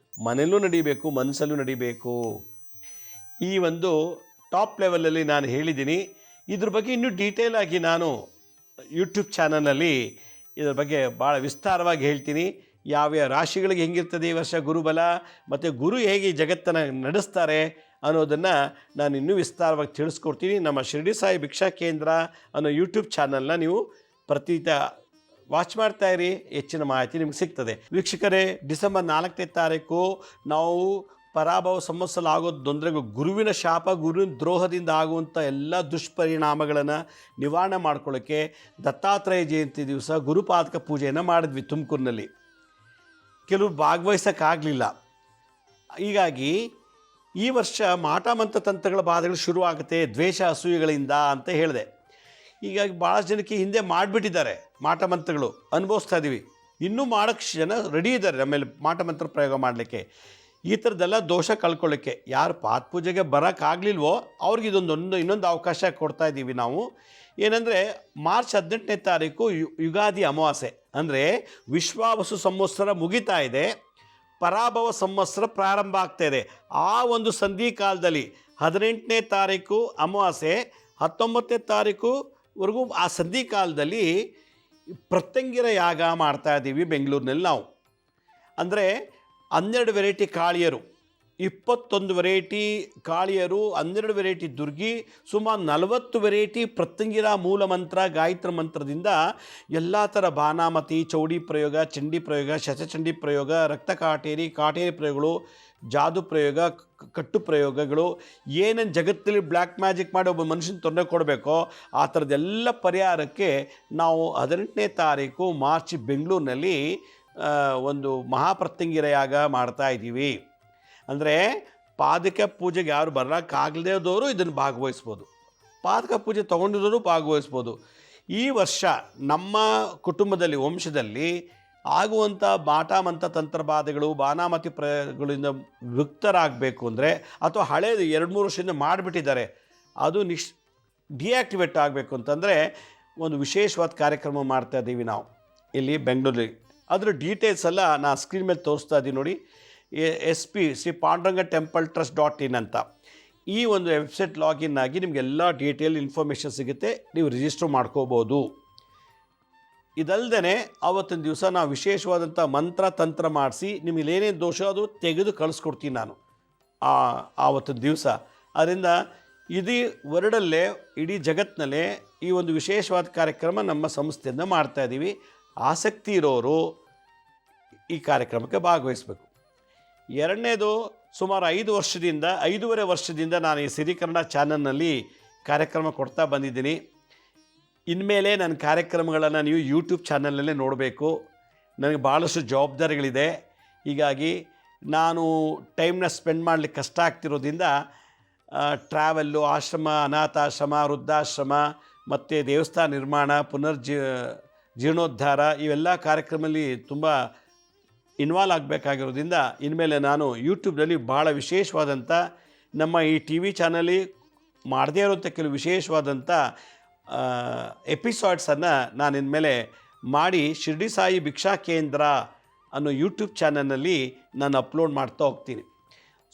ಮನೆಯಲ್ಲೂ ನಡೀಬೇಕು, ಮನಸ್ಸಲ್ಲೂ ನಡೀಬೇಕು. ಈ ಒಂದು ಟಾಪ್ ಲೆವೆಲಲ್ಲಿ ನಾನು ಹೇಳಿದ್ದೀನಿ. ಇದ್ರ ಬಗ್ಗೆ ಇನ್ನೂ ಡೀಟೇಲ್ ಆಗಿ ನಾನು ಯೂಟ್ಯೂಬ್ ಚಾನಲಲ್ಲಿ ಇದ್ರ ಬಗ್ಗೆ ಭಾಳ ವಿಸ್ತಾರವಾಗಿ ಹೇಳ್ತೀನಿ. ಯಾವ್ಯಾವ ರಾಶಿಗಳಿಗೆ ಹೆಂಗಿರ್ತದೆ ಈ ವರ್ಷ ಗುರುಬಲ, ಮತ್ತು ಗುರು ಹೇಗೆ ಜಗತ್ತನ್ನು ನಡೆಸ್ತಾರೆ ಅನ್ನೋದನ್ನು ನಾನು ಇನ್ನೂ ವಿಸ್ತಾರವಾಗಿ ತಿಳಿಸ್ಕೊಡ್ತೀನಿ. ನಮ್ಮ ಶಿರಡಿ ಸಾಯಿ ಭಿಕ್ಷಾ ಕೇಂದ್ರ ಅನ್ನೋ ಯೂಟ್ಯೂಬ್ ಚಾನಲ್ನ ನೀವು ಪ್ರತಿನಿತ್ಯ ವಾಚ್ ಮಾಡ್ತಾಯಿರಿ, ಹೆಚ್ಚಿನ ಮಾಹಿತಿ ನಿಮ್ಗೆ ಸಿಗ್ತದೆ. ವೀಕ್ಷಕರೇ, ಡಿಸೆಂಬರ್ 4ನೇ ತಾರೀಕು ನಾವು ಪರಾಭವ ಸಂವತ್ಸರ ಆಗೋದು ತೊಂದರೆಗಳು, ಗುರುವಿನ ಶಾಪ, ಗುರುವಿನ ದ್ರೋಹದಿಂದ ಆಗುವಂಥ ಎಲ್ಲ ದುಷ್ಪರಿಣಾಮಗಳನ್ನು ನಿವಾರಣೆ ಮಾಡ್ಕೊಳ್ಳೋಕ್ಕೆ ದತ್ತಾತ್ರೇಯ ಜಯಂತಿ ದಿವಸ ಗುರುಪಾದಕ ಪೂಜೆಯನ್ನು ಮಾಡಿದ್ವಿ ತುಮಕೂರಿನಲ್ಲಿ. ಕೆಲವರು ಭಾಗವಹಿಸೋಕ್ಕಾಗಲಿಲ್ಲ. ಹೀಗಾಗಿ ಈ ವರ್ಷ ಮಾಟ ಮಂತ್ರ ತಂತ್ರಗಳ ಬಾಧೆಗಳು ಶುರುವಾಗುತ್ತೆ ದ್ವೇಷ ಅಸೂಯೆಗಳಿಂದ ಅಂತ ಹೇಳಿದೆ. ಹೀಗಾಗಿ ಭಾಳಷ್ಟು ಜನಕ್ಕೆ ಹಿಂದೆ ಮಾಡಿಬಿಟ್ಟಿದ್ದಾರೆ ಮಾಟ ಮಂತ್ರಗಳು, ಅನುಭವಿಸ್ತಾ ಇದ್ದೀವಿ. ಇನ್ನೂ ಮಾಡೋಕ್ಕೆ ಜನ ರೆಡಿ ಇದ್ದಾರೆ ನಮ್ಮೇಲೆ ಮಾಟ ಮಂತ್ರ ಪ್ರಯೋಗ ಮಾಡಲಿಕ್ಕೆ. ಈ ಥರದ್ದೆಲ್ಲ ದೋಷ ಕಳ್ಕೊಳ್ಳೋಕ್ಕೆ ಯಾರು ಪಾದ ಪೂಜೆಗೆ ಬರೋಕ್ಕಾಗಲಿಲ್ವೋ ಅವ್ರಿಗೆ ಇನ್ನೊಂದು ಅವಕಾಶ ಕೊಡ್ತಾ ಇದ್ದೀವಿ ನಾವು. ಏನಂದರೆ ಮಾರ್ಚ್ 18ನೇ ತಾರೀಕು ಯುಗಾದಿ ಅಮಾವಾಸ್ಯೆ, ಅಂದರೆ ವಿಶ್ವಾವಸು ಸಂವತ್ಸರ ಮುಗಿತಾ ಇದೆ, ಪರಾಭವ ಸಂವತ್ಸರ ಪ್ರಾರಂಭ ಆಗ್ತಾ ಇದೆ. ಆ ಒಂದು ಸಂಧಿ ಕಾಲದಲ್ಲಿ 18ನೇ ತಾರೀಕು ಅಮಾವಾಸ್ಯೆ, 19ನೇ ತಾರೀಕುವರೆಗೂ ಆ ಸಂಧಿ ಕಾಲದಲ್ಲಿ ಪ್ರತ್ಯಂಗಿರ ಯಾಗ ಮಾಡ್ತಾ ಇದ್ದೀವಿ ಬೆಂಗಳೂರಿನಲ್ಲಿ ನಾವು. ಅಂದರೆ 12 ವೆರೈಟಿ ಕಾಳಿಯರು, 21 ವೆರೈಟಿ ಕಾಳಿಯರು, 12 ವೆರೈಟಿ ದುರ್ಗಿ, ಸುಮಾರು 40 ವೆರೈಟಿ ಪ್ರತ್ಯಂಗಿರ ಮೂಲ ಮಂತ್ರ, ಗಾಯತ್ರಿ ಮಂತ್ರದಿಂದ ಎಲ್ಲ ಥರ ಬಾನಾಮತಿ, ಚೌಡಿ ಪ್ರಯೋಗ, ಚಂಡಿ ಪ್ರಯೋಗ, ಶತಚಂಡಿ ಪ್ರಯೋಗ, ರಕ್ತ ಕಾಟೇರಿ ಪ್ರಯೋಗಗಳು, ಜಾದು ಪ್ರಯೋಗ, ಕಟ್ಟು ಪ್ರಯೋಗಗಳು, ಏನೇನು ಜಗತ್ತಲ್ಲಿ ಬ್ಲ್ಯಾಕ್ ಮ್ಯಾಜಿಕ್ ಮಾಡಿ ಒಬ್ಬ ಮನುಷ್ಯನ ತೊಂದರೆ ಕೊಡಬೇಕೋ ಆ ಥರದ್ದೆಲ್ಲ ಪರಿಹಾರಕ್ಕೆ ನಾವು 18ನೇ ತಾರೀಕು ಮಾರ್ಚ್ ಬೆಂಗಳೂರಿನಲ್ಲಿ ಒಂದು ಮಹಾಪ್ರತ್ಯಂಗಿರ ಯಾಗ ಮಾಡ್ತಾ ಇದ್ದೀವಿ. ಅಂದರೆ ಪಾದಕ ಪೂಜೆಗೆ ಯಾರು ಬರೋಕ್ಕಾಗದೇ ಇದ್ದವರು ಇದನ್ನು ಭಾಗವಹಿಸ್ಬೋದು, ಪಾದಕ ಪೂಜೆ ತೊಗೊಂಡಿರೋರು ಭಾಗವಹಿಸ್ಬೋದು. ಈ ವರ್ಷ ನಮ್ಮ ಕುಟುಂಬದಲ್ಲಿ, ವಂಶದಲ್ಲಿ ಆಗುವಂಥ ಮಾಟ ಮಂತ್ರ ತಂತ್ರಬಾಧೆಗಳು, ಬಾನಾಮತಿ ಪ್ರಯೋಗಗಳಿಂದ ಮುಕ್ತರಾಗಬೇಕು ಅಂದರೆ, ಅಥವಾ ಹಳೇದು 2-3 ವರ್ಷದಿಂದ ಮಾಡಿಬಿಟ್ಟಿದ್ದಾರೆ ಅದು ಡಿಆಕ್ಟಿವೇಟ್ ಆಗಬೇಕು ಅಂತಂದರೆ ಒಂದು ವಿಶೇಷವಾದ ಕಾರ್ಯಕ್ರಮ ಮಾಡ್ತಾ ಇದ್ದೀವಿ ನಾವು ಇಲ್ಲಿ ಬೆಂಗಳೂರಲ್ಲಿ. ಅದರ ಡೀಟೇಲ್ಸ್ ಎಲ್ಲ ನಾನು ಸ್ಕ್ರೀನ್ ಮೇಲೆ ತೋರಿಸ್ತಾ ಇದ್ದೀನಿ ನೋಡಿ. SP Shri Panduranga temple trust.in ಅಂತ ಈ ಒಂದು ವೆಬ್ಸೈಟ್ ಲಾಗಿನ್ ಆಗಿ ನಿಮಗೆಲ್ಲ ಡೀಟೇಲ್ ಇನ್ಫಾರ್ಮೇಷನ್ ಸಿಗುತ್ತೆ, ನೀವು ರಿಜಿಸ್ಟರ್ ಮಾಡ್ಕೋಬೋದು. ಇದಲ್ಲದೆ ಆವತ್ತಿನ ದಿವಸ ನಾವು ವಿಶೇಷವಾದಂಥ ಮಂತ್ರ ತಂತ್ರ ಮಾಡಿಸಿ ನಿಮಗೆ ಏನೇನು ದೋಷ ಅದು ತೆಗೆದು ಕಳಿಸ್ಕೊಡ್ತೀನಿ ನಾನು ಆವತ್ತಿನ ದಿವಸ. ಅದರಿಂದ ಇಡೀ ವರ್ಲ್ಡಲ್ಲೇ, ಇಡೀ ಜಗತ್ತಿನಲ್ಲೇ ಈ ಒಂದು ವಿಶೇಷವಾದ ಕಾರ್ಯಕ್ರಮ ನಮ್ಮ ಸಂಸ್ಥೆಯಿಂದ ಮಾಡ್ತಾಯಿದ್ದೀವಿ. ಆಸಕ್ತಿ ಇರೋರು ಈ ಕಾರ್ಯಕ್ರಮಕ್ಕೆ ಭಾಗವಹಿಸಬೇಕು. ಎರಡನೇದು, ಸುಮಾರು 5.5 ವರ್ಷದಿಂದ ನಾನು ಈ ಸಿರಿ ಕನ್ನಡ ಚಾನಲ್ನಲ್ಲಿ ಕಾರ್ಯಕ್ರಮ ಕೊಡ್ತಾ ಬಂದಿದ್ದೀನಿ. ಇನ್ಮೇಲೆ ನನ್ನ ಕಾರ್ಯಕ್ರಮಗಳನ್ನು ನೀವು ಯೂಟ್ಯೂಬ್ ಚಾನಲಲ್ಲೇ ನೋಡಬೇಕು. ನನಗೆ ಭಾಳಷ್ಟು ಜವಾಬ್ದಾರಿಗಳಿದೆ. ಹೀಗಾಗಿ ನಾನು ಟೈಮ್ನ ಸ್ಪೆಂಡ್ ಮಾಡಲಿಕ್ಕೆ ಕಷ್ಟ ಆಗ್ತಿರೋದ್ರಿಂದ ಟ್ರಾವೆಲ್ಲು, ಆಶ್ರಮ, ಅನಾಥಾಶ್ರಮ, ವೃದ್ಧಾಶ್ರಮ ಮತ್ತು ದೇವಸ್ಥಾನ ನಿರ್ಮಾಣ, ಜೀರ್ಣೋದ್ಧಾರ ಇವೆಲ್ಲ ಕಾರ್ಯಕ್ರಮದಲ್ಲಿ ತುಂಬ ಇನ್ವಾಲ್ವ್ ಆಗಬೇಕಾಗಿರೋದ್ರಿಂದ ಇನ್ಮೇಲೆ ನಾನು ಯೂಟ್ಯೂಬ್ನಲ್ಲಿ ಭಾಳ ವಿಶೇಷವಾದಂಥ ನಮ್ಮ ಈ TV ಚಾನಲಿ ಮಾಡದೇ ಇರೋಂಥ ಕೆಲವು ವಿಶೇಷವಾದಂಥ ಎಪಿಸೋಡ್ಸನ್ನು ನಾನು ಇನ್ಮೇಲೆ ಮಾಡಿ ಶಿರಡಿ ಸಾಯಿ ಭಿಕ್ಷಾ ಕೇಂದ್ರ ಅನ್ನೋ ಯೂಟ್ಯೂಬ್ ಚಾನಲ್ನಲ್ಲಿ ನಾನು ಅಪ್ಲೋಡ್ ಮಾಡ್ತಾ ಹೋಗ್ತೀನಿ.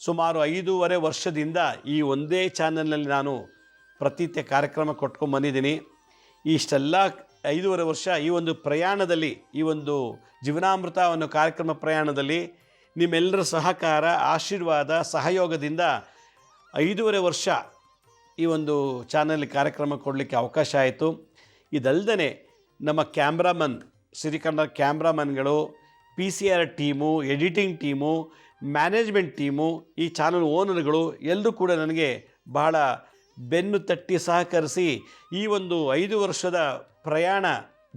ಸುಮಾರು 5.5 ವರ್ಷದಿಂದ ಈ ಒಂದೇ ಚಾನಲ್ನಲ್ಲಿ ನಾನು ಪ್ರತಿನಿತ್ಯ ಕಾರ್ಯಕ್ರಮ ಕೊಟ್ಕೊಂಡು ಬಂದಿದ್ದೀನಿ. ಇಷ್ಟೆಲ್ಲ 5.5 ವರ್ಷ ಈ ಒಂದು ಪ್ರಯಾಣದಲ್ಲಿ, ಈ ಒಂದು ಜೀವನಾಮೃತ ಅನ್ನೋ ಕಾರ್ಯಕ್ರಮ ಪ್ರಯಾಣದಲ್ಲಿ ನಿಮ್ಮೆಲ್ಲರ ಸಹಕಾರ, ಆಶೀರ್ವಾದ, ಸಹಯೋಗದಿಂದ 5.5 ವರ್ಷ ಈ ಒಂದು ಚಾನಲ್ ಕಾರ್ಯಕ್ರಮ ಕೊಡಲಿಕ್ಕೆ ಅವಕಾಶ ಆಯಿತು. ಇದಲ್ಲದೆ ನಮ್ಮ ಕ್ಯಾಮ್ರಾಮನ್, ಸಿರಿಕನ್ನಡ ಕ್ಯಾಮ್ರಾಮನ್ಗಳು, PCR team, editing team, management team, ಈ ಚಾನಲ್ ಓನರ್ಗಳು ಎಲ್ಲರೂ ಕೂಡ ನನಗೆ ಬಹಳ ಬೆನ್ನು ತಟ್ಟಿ ಸಹಕರಿಸಿ ಈ ಒಂದು 5 ವರ್ಷದ ಪ್ರಯಾಣ,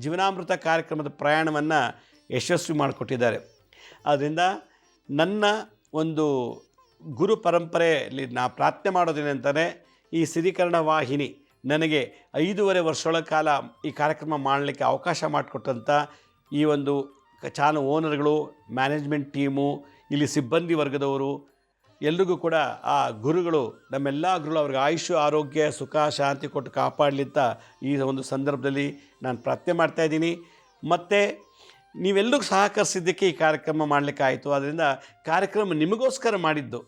ಜೀವನಾಮೃತ ಕಾರ್ಯಕ್ರಮದ ಪ್ರಯಾಣವನ್ನು ಯಶಸ್ವಿ ಮಾಡಿಕೊಟ್ಟಿದ್ದಾರೆ. ಆದ್ದರಿಂದ ನನ್ನ ಒಂದು ಗುರು ಪರಂಪರೆಯಲ್ಲಿ ನಾ ಪ್ರಾರ್ಥನೆ ಮಾಡೋದೇನೆಂದರೆ, ಈ ಸಿರಿಕನ್ನಡ ವಾಹಿನಿ ನನಗೆ 5.5 ವರ್ಷಗಳ ಕಾಲ ಈ ಕಾರ್ಯಕ್ರಮ ಮಾಡಲಿಕ್ಕೆ ಅವಕಾಶ ಮಾಡಿಕೊಟ್ಟಂಥ ಈ ಒಂದು ಚಾನಲ್ ಓನರ್ಗಳು, ಮ್ಯಾನೇಜ್ಮೆಂಟ್ ಟೀಮು, ಇಲ್ಲಿ ಸಿಬ್ಬಂದಿ ವರ್ಗದವರು ಎಲ್ರಿಗೂ ಕೂಡ ಆ ಗುರುಗಳು, ನಮ್ಮೆಲ್ಲ ಗುರುಗಳು ಅವ್ರಿಗೆ ಆಯುಷ್ಯ, ಆರೋಗ್ಯ, ಸುಖ, ಶಾಂತಿ ಕೊಟ್ಟು ಕಾಪಾಡಲಿ ಅಂತ ಈ ಒಂದು ಸಂದರ್ಭದಲ್ಲಿ ನಾನು ಪ್ರಾರ್ಥನೆ ಮಾಡ್ತಾಯಿದ್ದೀನಿ. ಮತ್ತು ನೀವೆಲ್ಲರಿಗೂ ಸಹಕರಿಸಿದ್ದಕ್ಕೆ ಈ ಕಾರ್ಯಕ್ರಮ ಮಾಡಲಿಕ್ಕಾಯಿತು. ಆದ್ದರಿಂದ ಕಾರ್ಯಕ್ರಮ ನಿಮಗೋಸ್ಕರ ಮಾಡಿದ್ದು.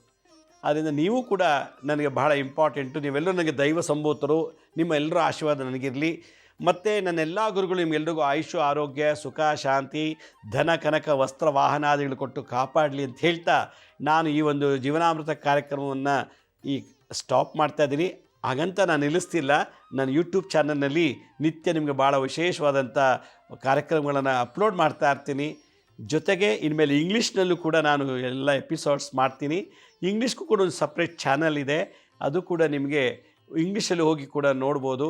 ಆದ್ದರಿಂದ ನೀವು ಕೂಡ ನನಗೆ ಬಹಳ ಇಂಪಾರ್ಟೆಂಟು. ನೀವೆಲ್ಲರೂ ನನಗೆ ದೈವ ಸಂಭೂತರು. ನಿಮ್ಮ ಎಲ್ಲರ ಆಶೀರ್ವಾದ ನನಗಿರಲಿ. ಮತ್ತು ನನ್ನೆಲ್ಲ ಗುರುಗಳು ನಿಮಗೆಲ್ರಿಗೂ ಆಯುಷ್ಯ, ಆರೋಗ್ಯ, ಸುಖ, ಶಾಂತಿ, ಧನ, ಕನಕ, ವಸ್ತ್ರ, ವಾಹನಾದಿಗಳು ಕೊಟ್ಟು ಕಾಪಾಡಲಿ ಅಂತ ಹೇಳ್ತಾ ನಾನು ಈ ಒಂದು ಜೀವನಾಮೃತ ಕಾರ್ಯಕ್ರಮವನ್ನು ಸ್ಟಾಪ್ ಮಾಡ್ತಾಯಿದ್ದೀನಿ. ಹಾಗಂತ ನಾನು ನಿಲ್ಲಿಸ್ತಿಲ್ಲ. ನಾನು ಯೂಟ್ಯೂಬ್ ಚಾನಲ್ನಲ್ಲಿ ನಿತ್ಯ ನಿಮಗೆ ಭಾಳ ವಿಶೇಷವಾದಂಥ ಕಾರ್ಯಕ್ರಮಗಳನ್ನು ಅಪ್ಲೋಡ್ ಮಾಡ್ತಾ ಇರ್ತೀನಿ. ಜೊತೆಗೆ ಇನ್ಮೇಲೆ ಇಂಗ್ಲೀಷ್ನಲ್ಲೂ ಕೂಡ ನಾನು ಎಲ್ಲ ಎಪಿಸೋಡ್ಸ್ ಮಾಡ್ತೀನಿ. ಇಂಗ್ಲೀಷ್ಗೂ ಕೂಡ ಒಂದು ಸಪ್ರೇಟ್ ಚಾನಲ್ ಇದೆ, ಅದು ಕೂಡ ನಿಮಗೆ ಇಂಗ್ಲೀಷಲ್ಲಿ ಹೋಗಿ ಕೂಡ ನೋಡ್ಬೋದು.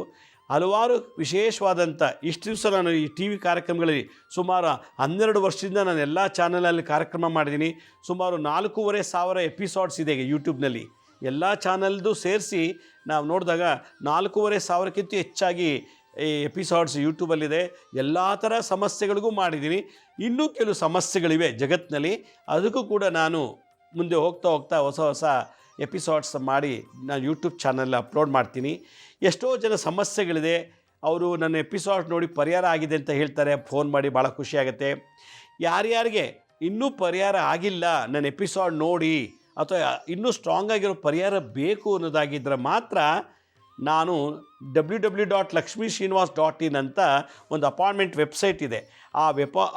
ಹಲವಾರು ವಿಶೇಷವಾದಂಥ ಇಷ್ಟು ದಿವಸ ನಾನು ಈ ಟಿ ವಿ ಕಾರ್ಯಕ್ರಮಗಳಲ್ಲಿ ಸುಮಾರು 12 ವರ್ಷದಿಂದ ನಾನು ಎಲ್ಲ ಚಾನಲಲ್ಲಿ ಕಾರ್ಯಕ್ರಮ ಮಾಡಿದ್ದೀನಿ. ಸುಮಾರು 4,500 ಎಪಿಸೋಡ್ಸ್ ಇದೆ ಯೂಟ್ಯೂಬ್ನಲ್ಲಿ. ಎಲ್ಲ ಚಾನಲ್ದು ಸೇರಿಸಿ ನಾವು ನೋಡಿದಾಗ 4,500ಕ್ಕಿಂತ ಹೆಚ್ಚಾಗಿ ಈ ಎಪಿಸೋಡ್ಸ್ ಯೂಟ್ಯೂಬಲ್ಲಿದೆ. ಎಲ್ಲ ಥರ ಸಮಸ್ಯೆಗಳಿಗೂ ಮಾಡಿದ್ದೀನಿ. ಇನ್ನೂ ಕೆಲವು ಸಮಸ್ಯೆಗಳಿವೆ ಜಗತ್ತಿನಲ್ಲಿ, ಅದಕ್ಕೂ ಕೂಡ ನಾನು ಮುಂದೆ ಹೋಗ್ತಾ ಹೊಸ ಎಪಿಸೋಡ್ಸ್ ಮಾಡಿ ನಾನು ಯೂಟ್ಯೂಬ್ ಚಾನಲ್ ಅಪ್ಲೋಡ್ ಮಾಡ್ತೀನಿ. ಎಷ್ಟೋ ಜನ ಸಮಸ್ಯೆಗಳಿದೆ, ಅವರು ನನ್ನ ಎಪಿಸೋಡ್ ನೋಡಿ ಪರಿಹಾರ ಆಗಿದೆ ಅಂತ ಹೇಳ್ತಾರೆ, ಫೋನ್ ಮಾಡಿ, ಭಾಳ ಖುಷಿಯಾಗುತ್ತೆ. ಯಾರ್ಯಾರಿಗೆ ಇನ್ನೂ ಪರಿಹಾರ ಆಗಿಲ್ಲ, ನನ್ನ ಎಪಿಸೋಡ್ ನೋಡಿ ಅಥವಾ ಇನ್ನೂ ಸ್ಟ್ರಾಂಗ್ ಆಗಿರೋ ಪರಿಹಾರ ಬೇಕು ಅನ್ನೋದಾಗಿದ್ದರೆ ಮಾತ್ರ ನಾನು www.laxmisrinivas.in ಅಂತ ಒಂದು ಅಪಾಯಿಂಟ್ಮೆಂಟ್ ವೆಬ್ಸೈಟ್ ಇದೆ. ಆ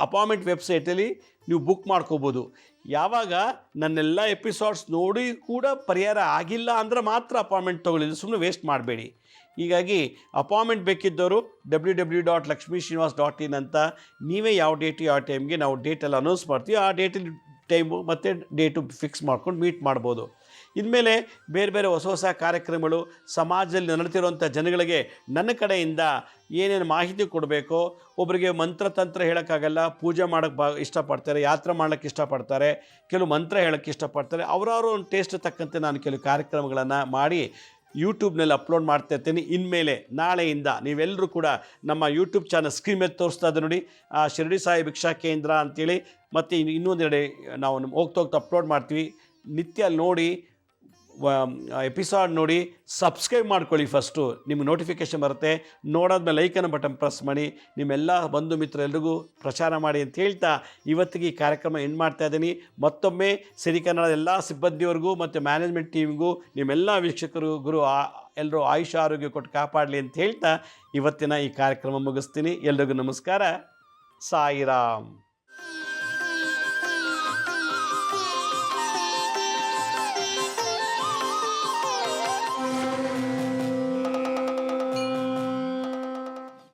ಅಪಾಯಿಂಟ್ಮೆಂಟ್ ವೆಬ್ಸೈಟಲ್ಲಿ ನೀವು ಬುಕ್ ಮಾಡ್ಕೋಬೋದು. ಯಾವಾಗ ನನ್ನೆಲ್ಲ ಎಪಿಸೋಡ್ಸ್ ನೋಡಿ ಕೂಡ ಪರಿಹಾರ ಆಗಿಲ್ಲ ಅಂದರೆ ಮಾತ್ರ ಅಪಾಯಿಂಟ್ಮೆಂಟ್ ತೊಗೊಳ್ಳಿದ್ದು, ಸುಮ್ಮನೆ ವೇಸ್ಟ್ ಮಾಡಬೇಡಿ. ಹೀಗಾಗಿ ಅಪಾಯಿಂಟ್ಮೆಂಟ್ ಬೇಕಿದ್ದವರು www.laxmisrinivas.in ಅಂತ ನೀವೇ ಯಾವ ಡೇಟು ಯಾವ ಟೈಮ್ಗೆ ನಾವು ಡೇಟೆಲ್ಲ ಅನೌನ್ಸ್ ಮಾಡ್ತೀವಿ, ಆ ಡೇಟಲ್ಲಿ ಟೈಮು ಮತ್ತು ಡೇಟು ಫಿಕ್ಸ್ ಮಾಡ್ಕೊಂಡು ಮೀಟ್ ಮಾಡ್ಬೋದು. ಇನ್ಮೇಲೆ ಬೇರೆ ಬೇರೆ ಹೊಸ ಕಾರ್ಯಕ್ರಮಗಳು, ಸಮಾಜದಲ್ಲಿ ನಡೀತಿರುವಂಥ ಜನಗಳಿಗೆ ನನ್ನ ಕಡೆಯಿಂದ ಏನೇನು ಮಾಹಿತಿ ಕೊಡಬೇಕೋ, ಒಬ್ಬರಿಗೆ ಮಂತ್ರತಂತ್ರ ಹೇಳೋಕ್ಕಾಗಲ್ಲ, ಪೂಜೆ ಮಾಡೋಕ್ಕೆ ಇಷ್ಟಪಡ್ತಾರೆ, ಯಾತ್ರೆ ಮಾಡೋಕ್ಕೆ ಇಷ್ಟಪಡ್ತಾರೆ, ಕೆಲವು ಮಂತ್ರ ಹೇಳೋಕ್ಕೆ ಇಷ್ಟಪಡ್ತಾರೆ. ಅವರವರು ಒಂದು ಟೇಸ್ಟ್ ತಕ್ಕಂತೆ ನಾನು ಕೆಲವು ಕಾರ್ಯಕ್ರಮಗಳನ್ನು ಮಾಡಿ ಯೂಟ್ಯೂಬ್ನಲ್ಲಿ ಅಪ್ಲೋಡ್ ಮಾಡ್ತಾ ಇರ್ತೀನಿ. ಇನ್ಮೇಲೆ ನಾಳೆಯಿಂದ ನೀವೆಲ್ಲರೂ ಕೂಡ ನಮ್ಮ ಯೂಟ್ಯೂಬ್ ಚಾನಲ್ ಸ್ಕ್ರೀನ್ ಮೇಲೆ ತೋರಿಸ್ತಾ ಇದ್ದೆ ನೋಡಿ, ಆ ಶಿರಡಿ ಸಾಯಿ ಭಿಕ್ಷಾ ಕೇಂದ್ರ ಅಂತೇಳಿ, ಮತ್ತು ಇನ್ನೊಂದೆರಡೆ ನಾವು ಹೋಗ್ತಾ ಅಪ್ಲೋಡ್ ಮಾಡ್ತೀವಿ. ನಿತ್ಯ ನೋಡಿ, ಎಪಿಸೋಡ್ ನೋಡಿ, ಸಬ್ಸ್ಕ್ರೈಬ್ ಮಾಡ್ಕೊಳ್ಳಿ. ಫಸ್ಟು ನಿಮ್ಗೆ ನೋಟಿಫಿಕೇಷನ್ ಬರುತ್ತೆ. ನೋಡಾದ್ಮೇಲೆ ಲೈಕನ್ನು ಬಟನ್ ಪ್ರೆಸ್ ಮಾಡಿ, ನಿಮ್ಮೆಲ್ಲ ಬಂಧು ಮಿತ್ರ ಎಲ್ರಿಗೂ ಪ್ರಚಾರ ಮಾಡಿ ಅಂತ ಹೇಳ್ತಾ ಇವತ್ತಿಗೆ ಈ ಕಾರ್ಯಕ್ರಮ ಎಂಡ್ ಮಾಡ್ತಾಯಿದ್ದೀನಿ. ಮತ್ತೊಮ್ಮೆ ಸಿರಿಕನ್ನಡದ ಎಲ್ಲ ಸಿಬ್ಬಂದಿಯವರಿಗೂ ಮತ್ತು ಮ್ಯಾನೇಜ್ಮೆಂಟ್ ಟೀಮ್ಗೂ, ನಿಮ್ಮೆಲ್ಲ ವೀಕ್ಷಕರು ಗುರು ಎಲ್ಲರೂ ಆಯುಷ್ಯ ಆರೋಗ್ಯ ಕೊಟ್ಟು ಕಾಪಾಡಲಿ ಅಂತ ಹೇಳ್ತಾ ಇವತ್ತಿನ ಈ ಕಾರ್ಯಕ್ರಮ ಮುಗಿಸ್ತೀನಿ. ಎಲ್ರಿಗೂ ನಮಸ್ಕಾರ. ಸಾಯಿರಾಮ್.